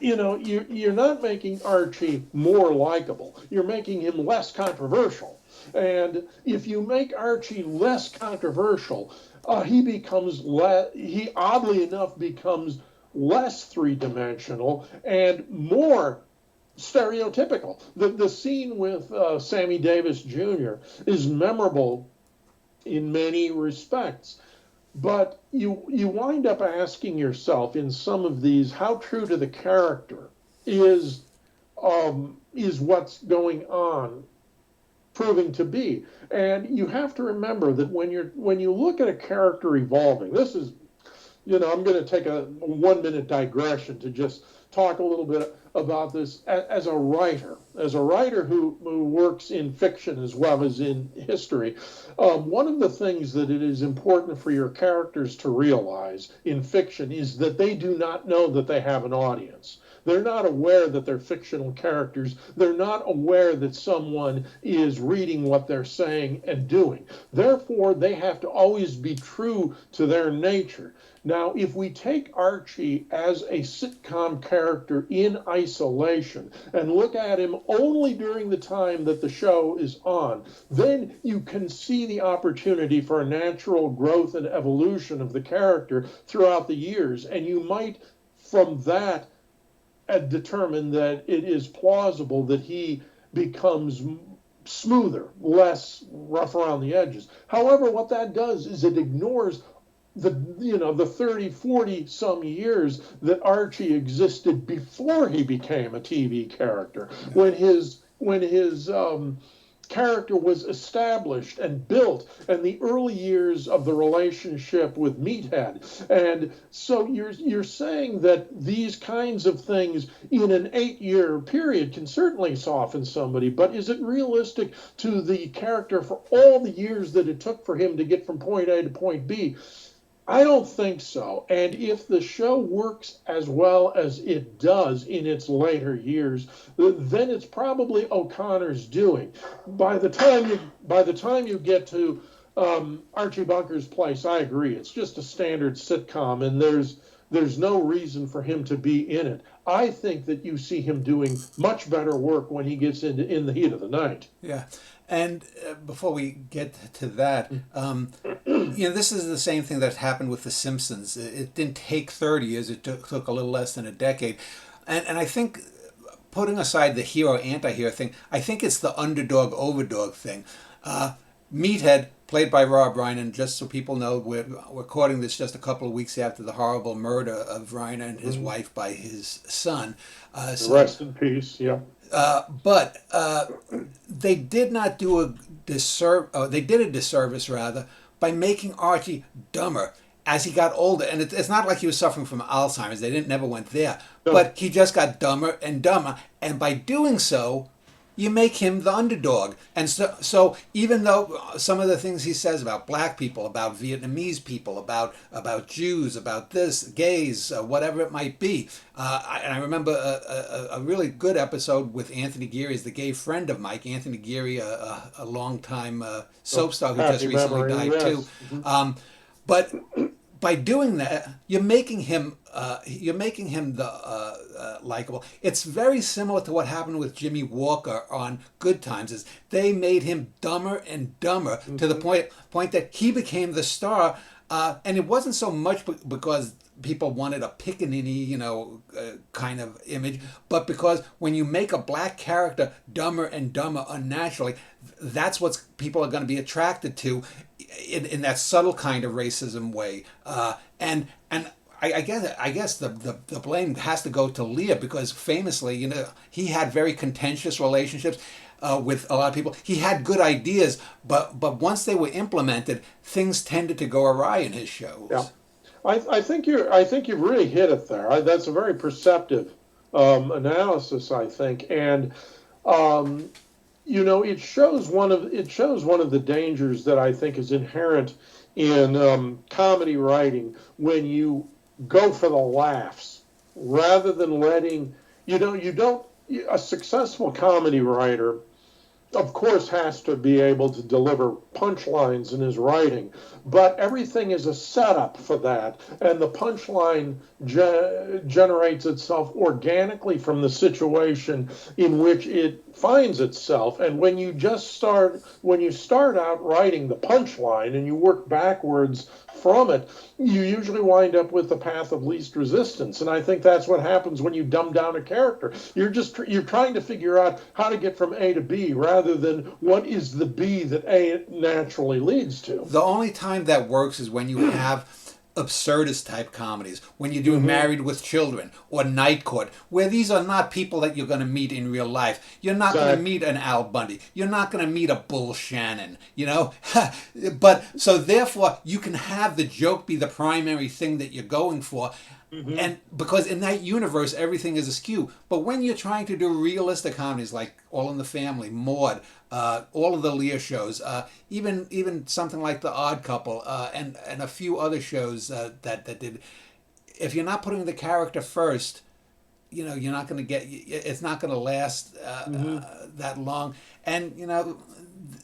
you're not making Archie more likable. You're making him less controversial. And if you make Archie less controversial, he oddly enough becomes less three-dimensional and more stereotypical. The scene with Sammy Davis Jr. is memorable in many respects, but you wind up asking yourself in some of these, how true to the character is what's going on proving to be. And you have to remember that when you look at a character evolving, this is, I'm going to take a 1-minute digression to just talk a little bit about this as a writer who works in fiction as well as in history. One of the things that it is important for your characters to realize in fiction is that they do not know that they have an audience. They're not aware that they're fictional characters. They're not aware that someone is reading what they're saying and doing. Therefore, they have to always be true to their nature. Now, if we take Archie as a sitcom character in isolation and look at him only during the time that the show is on, then you can see the opportunity for a natural growth and evolution of the character throughout the years. And you might, from that, determine that it is plausible that he becomes smoother, less rough around the edges. However, what that does is it ignores the 30, 40 some years that Archie existed before he became a TV character, when his character was established and built, and the early years of the relationship with Meathead. And so you're saying that these kinds of things in an 8-year period can certainly soften somebody, but is it realistic to the character for all the years that it took for him to get from point A to point B? I don't think so. And if the show works as well as it does in its later years, then it's probably O'Connor's doing. By the time you get to Archie Bunker's Place, I agree. It's just a standard sitcom, and there's no reason for him to be in it. I think that you see him doing much better work when he gets in the heat of the night. Yeah. And before we get to that, this is the same thing that happened with The Simpsons. It didn't take 30 years. It took a little less than a decade. And I think, putting aside the hero-anti-hero thing, I think it's the underdog-overdog thing. Meathead, played by Rob Reiner, just so people know, we're recording this just a couple of weeks after the horrible murder of Reiner and his wife by his son. Rest in peace, yeah. But they did not do a they did a disservice, rather, by making Archie dumber as he got older. And it's not like he was suffering from Alzheimer's. They never went there. No. But he just got dumber and dumber. And by doing so, you make him the underdog. And so even though some of the things he says about black people, about Vietnamese people, about Jews, about this, gays, whatever it might be. And I remember a really good episode with Anthony Geary as the gay friend of Mike. Anthony Geary, a longtime soap star who just recently died too. Mm-hmm. But by doing that, you're making him the likable. It's very similar to what happened with Jimmy Walker on Good Times. Is they made him dumber and dumber to the point that he became the star, and it wasn't so much because people wanted a pickaninny, kind of image, but because when you make a black character dumber and dumber unnaturally, that's what people are going to be attracted to in that subtle kind of racism way. And I guess the blame has to go to Lear, because famously, he had very contentious relationships with a lot of people. He had good ideas, but once they were implemented, things tended to go awry in his shows. Yeah. I think you've really hit it there. That's a very perceptive analysis, I think, and it shows one of the dangers that I think is inherent in comedy writing when you go for the laughs rather than letting a successful comedy writer, of course, has to be able to deliver punchlines in his writing, but everything is a setup for that, and the punchline generates itself organically from the situation in which it finds itself. And when you start out writing the punchline and you work backwards from it, you usually wind up with the path of least resistance. And I think that's what happens when you dumb down a character. You're trying to figure out how to get from A to B rather than what is the B that A naturally leads to. The only time that works is when you have absurdist type comedies, when you're doing Married with Children or Night Court, where these are not people that you're going to meet in real life. You're not going to meet an Al Bundy. You're not going to meet a Bull Shannon, But so therefore, you can have the joke be the primary thing that you're going for. And because in that universe, everything is askew. But when you're trying to do realistic comedies like All in the Family, Maude, all of the Lear shows, even something like The Odd Couple, and a few other shows that did, if you're not putting the character first, you're not going to get, it's not going to last that long. And,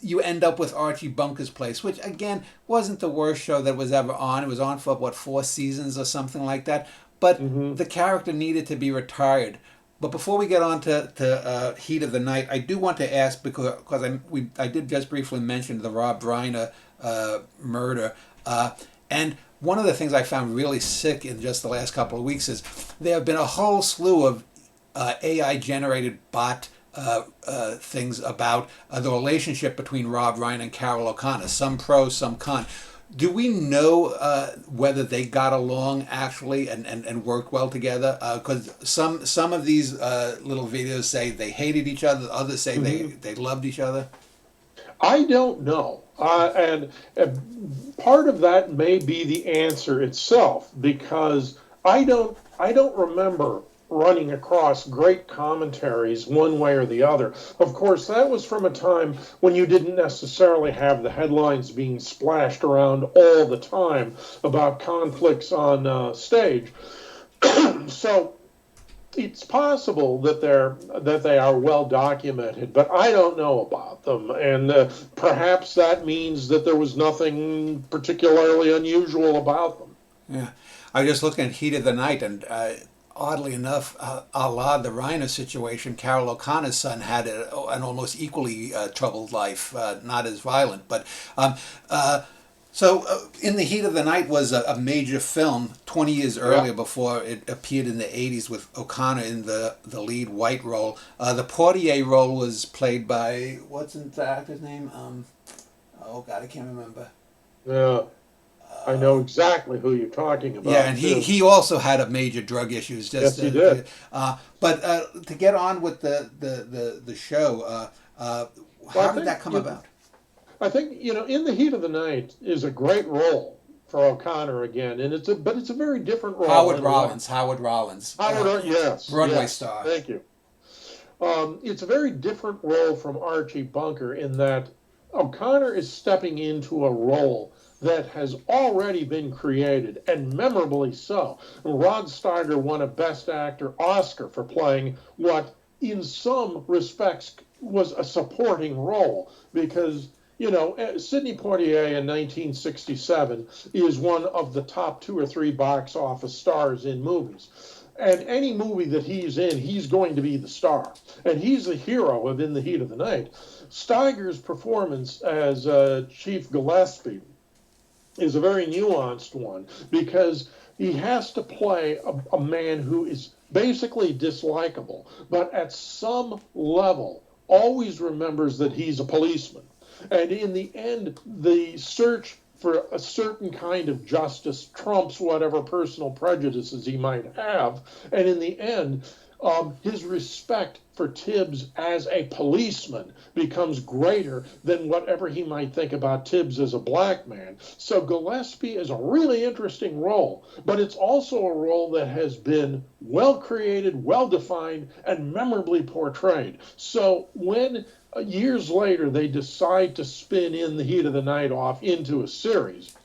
you end up with Archie Bunker's Place, which, again, wasn't the worst show that was ever on. It was on for, 4 seasons or something like that. But the character needed to be retired. But before we get on to Heat of the Night, I do want to ask, because I did just briefly mention the Rob Reiner murder. And one of the things I found really sick in just the last couple of weeks is there have been a whole slew of AI-generated bot things about the relationship between Rob Reiner and Carol O'Connor, some pro, some con. Do we know whether they got along actually and worked well together? Because some of these little videos say they hated each other, others say they loved each other. I don't know. And part of that may be the answer itself, because I don't remember running across great commentaries one way or the other. Of course, that was from a time when you didn't necessarily have the headlines being splashed around all the time about conflicts on stage. So it's possible that they are well documented, but I don't know about them, and perhaps that means that there was nothing particularly unusual about them. Yeah, I was just looking at Heat of the Night, and oddly enough, a la the Reiner situation, Carol O'Connor's son had an almost equally troubled life, not as violent, but. In the Heat of the Night was a major film 20 years earlier Yeah. before it appeared in the 80s with O'Connor in the lead white role. The Portier role was played by, what's the actor's name? Oh, God, I can't remember. Yeah, I know exactly who you're talking about. Yeah, and too. he also had a major drug issues. Yes, he did. But to get on with the show, Well, how did that come about? I think, In the Heat of the Night is a great role for O'Connor again, and but it's a very different role. Howard Rollins. Howard Rollins. Yes, Broadway yes, star. Thank you. It's a very different role from Archie Bunker in that O'Connor is stepping into a role that has already been created, and memorably so. Rod Steiger won a Best Actor Oscar for playing what, in some respects, was a supporting role, because Sidney Poitier in 1967 is one of the top 2 or 3 box office stars in movies. And any movie that he's in, he's going to be the star. And he's the hero of In the Heat of the Night. Steiger's performance as Chief Gillespie is a very nuanced one, because he has to play a man who is basically dislikable, but at some level always remembers that he's a policeman. And in the end, the search for a certain kind of justice trumps whatever personal prejudices he might have. And in the end, his respect for Tibbs as a policeman becomes greater than whatever he might think about Tibbs as a black man. So Gillespie is a really interesting role, but it's also a role that has been well created, well defined, and memorably portrayed. So when years later they decide to spin In the Heat of the Night off into a series,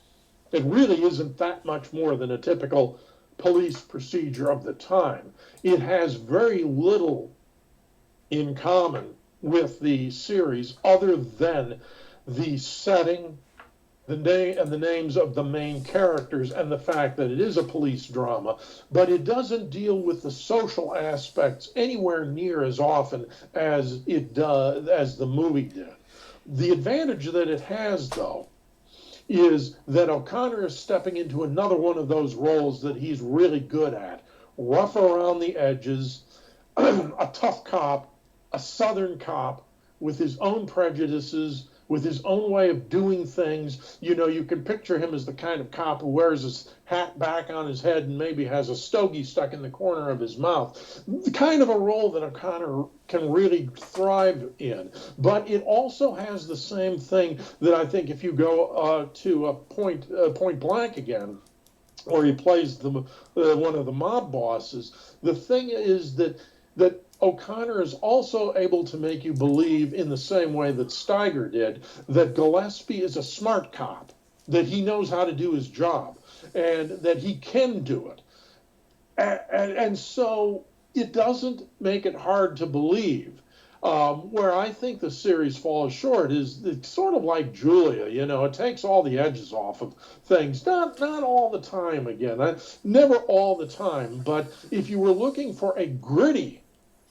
it really isn't that much more than a typical police procedure of the time. It has very little in common with the series other than the setting, the name, and the names of the main characters, and the fact that it is a police drama, but it doesn't deal with the social aspects anywhere near as often as the movie did. The advantage that it has, though, is that O'Connor is stepping into another one of those roles that he's really good at. Rough around the edges, a tough cop, a Southern cop with his own prejudices, with his own way of doing things. You can picture him as the kind of cop who wears his hat back on his head and maybe has a stogie stuck in the corner of his mouth. The kind of a role that O'Connor can really thrive in. But it also has the same thing that I think, if you go to Point Blank again, where he plays one of the mob bosses, the thing is that O'Connor is also able to make you believe, in the same way that Steiger did, that Gillespie is a smart cop, that he knows how to do his job, and that he can do it. And so it doesn't make it hard to believe. Where I think the series falls short is it's sort of like Julia. It takes all the edges off of things. Not all the time, again. Never all the time. But if you were looking for a gritty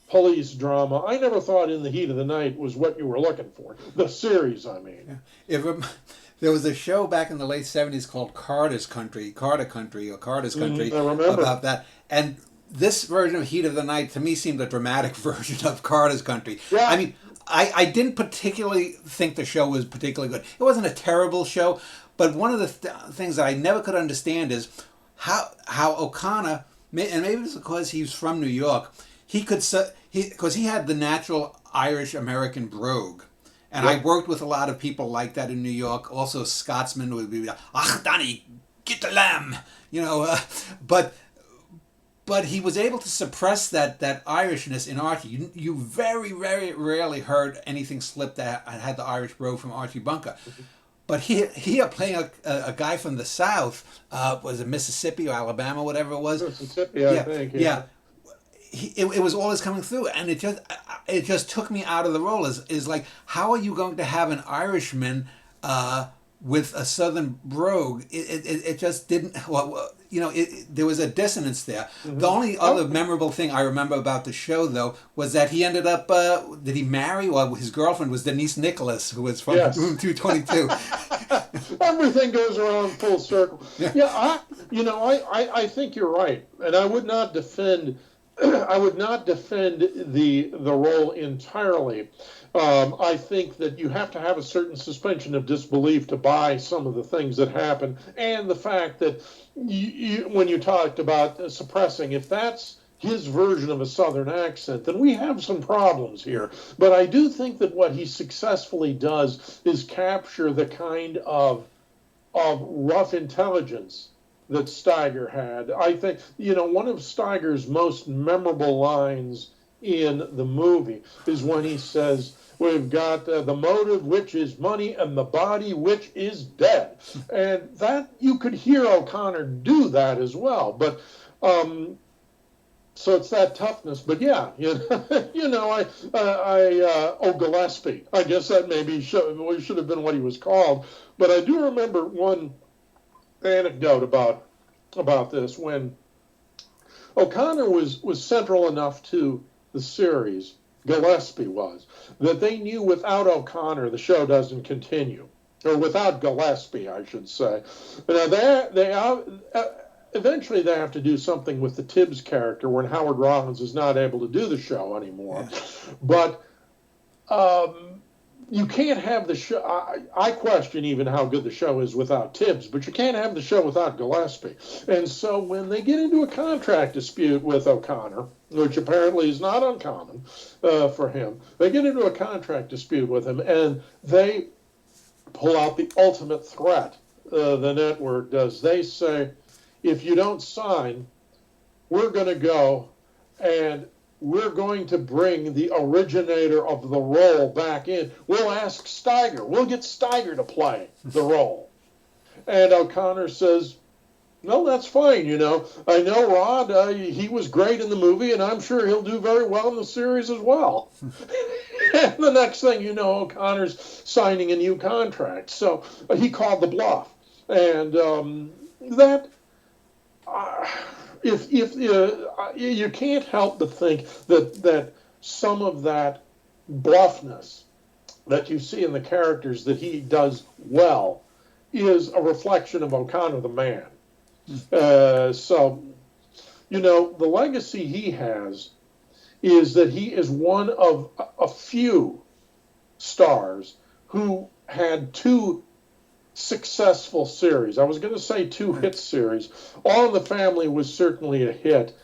police drama, I never thought In the Heat of the Night was what you were looking for. The series, I mean. Yeah. There was a show back in the late 70s called Carter Country, I remember. about that. And this version of Heat of the Night, to me, seemed a dramatic version of Carter's Country. Yeah. I mean, I didn't particularly think the show was particularly good. It wasn't a terrible show, But one of the things that I never could understand is how O'Connor, and maybe it's because he's from New York, because he had the natural Irish American brogue. And I worked with a lot of people like that in New York. Also, Scotsmen would be, "Ach, Danny, get the lamb," but he was able to suppress that Irishness in Archie. You very, very rarely heard anything slip that had the Irish brogue from Archie Bunker. But here playing a guy from the South, was it Mississippi or Alabama, whatever it was? Mississippi, I think. Yeah. It was always coming through, and it just took me out of the role. Is like, how are you going to have an Irishman with a Southern brogue? It just didn't. Well, there was a dissonance there. Mm-hmm. The only other memorable thing I remember about the show, though, was that he ended up. Did he marry? Well, his girlfriend was Denise Nicholas, who was from Room 222. Everything goes around full circle. Yeah, I think you're right, and I would not defend. I would not defend the role entirely. I think that you have to have a certain suspension of disbelief to buy some of the things that happen, and the fact that when you talked about suppressing, if that's his version of a Southern accent, then we have some problems here. But I do think that what he successfully does is capture the kind of rough intelligence that Steiger had. I think, one of Steiger's most memorable lines in the movie is when he says, "We've got the motive, which is money, and the body, which is dead." And that, you could hear O'Connor do that as well. But, so it's that toughness. But yeah, Gillespie, I guess that maybe should have been what he was called. But I do remember one anecdote about this when O'Connor was central enough to the series, Gillespie was, that they knew without O'Connor the show doesn't continue, or without Gillespie, I should say. Now eventually they have to do something with the Tibbs character when Howard Rollins is not able to do the show anymore, but. You can't have the show. I question even how good the show is without Tibbs, but you can't have the show without Gillespie. And so when they get into a contract dispute with O'Connor, which apparently is not uncommon for him, they get into a contract dispute with him, and they pull out the ultimate threat, the network does. They say, if you don't sign, we're going to go and we're going to bring the originator of the role back in. We'll ask Steiger. We'll get Steiger to play the role. And O'Connor says, no, that's fine, I know Rod, he was great in the movie, and I'm sure he'll do very well in the series as well. And the next thing you know, O'Connor's signing a new contract. So he called the bluff. And if you can't help but think that some of that bluffness that you see in the characters that he does well is a reflection of O'Connor the man. So, the legacy he has is that he is one of a few stars who had two successful series. I was going to say two hit series. All in the Family was certainly a hit.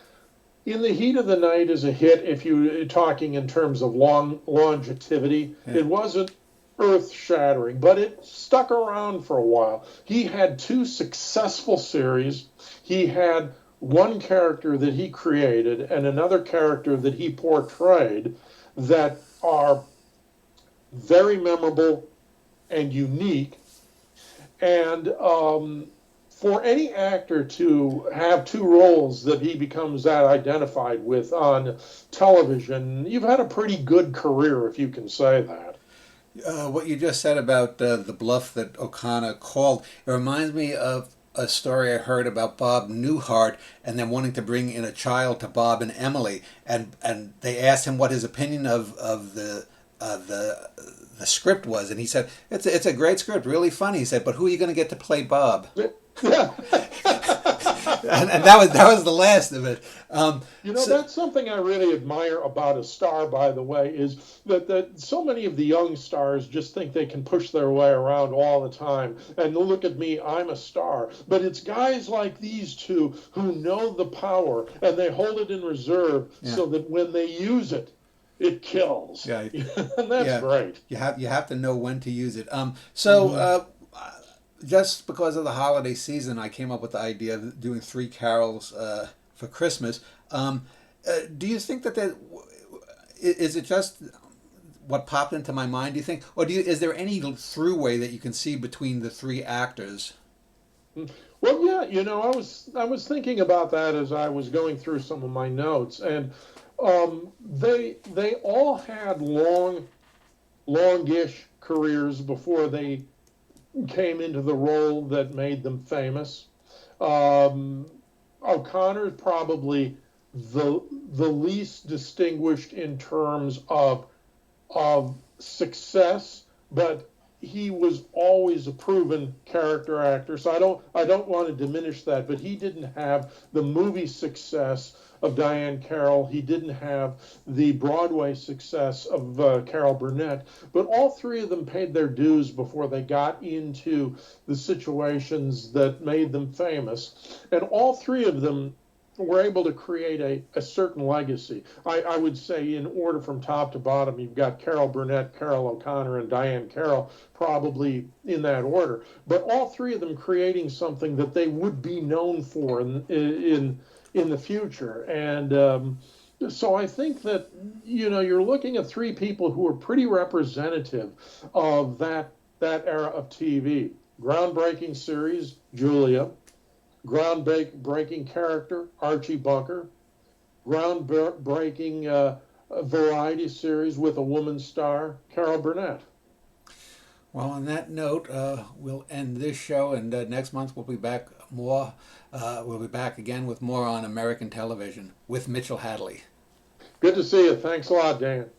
In the Heat of the Night is a hit if you're talking in terms of longevity. Yeah. It wasn't earth-shattering, but it stuck around for a while. He had two successful series. He had one character that he created and another character that he portrayed that are very memorable and unique. And for any actor to have two roles that he becomes that identified with on television, you've had a pretty good career, if you can say that. What you just said about the bluff that O'Connor called, it reminds me of a story I heard about Bob Newhart and them wanting to bring in a child to Bob and Emily, and they asked him what his opinion of the script was, and he said, it's a great script, really funny. He said, but who are you going to get to play Bob? and that was the last of it. That's something I really admire about a star, by the way, is that so many of the young stars just think they can push their way around all the time. And look at me, I'm a star. But it's guys like these two who know the power and they hold it in reserve so that when they use it, it kills. Yeah, and that's great. You have to know when to use it. Just because of the holiday season, I came up with the idea of doing 3 carols for Christmas. Do you think that is it just what popped into my mind? Do you think, or is there any throughway that you can see between the 3 actors? Well, yeah, I was thinking about that as I was going through some of my notes, and they all had longish careers before they came into the role that made them famous. O'Connor's probably the least distinguished in terms of success, but he was always a proven character actor. So I don't want to diminish that, but he didn't have the movie success of Diane Carroll. He didn't have the Broadway success of Carol Burnett. But all 3 of them paid their dues before they got into the situations that made them famous. And all 3 of them were able to create a certain legacy. I would say in order from top to bottom, you've got Carol Burnett, Carol O'Connor, and Diane Carroll, probably in that order. But all 3 of them creating something that they would be known for in the future. And so I think that, you're looking at 3 people who are pretty representative of that era of TV. Groundbreaking series, Julia. Groundbreaking character, Archie Bunker. Groundbreaking variety series with a woman star, Carol Burnett. Well, on that note, we'll end this show, and next month we'll be back more. We'll be back again with more on American television with Mitchell Hadley. Good to see you. Thanks a lot, Dan.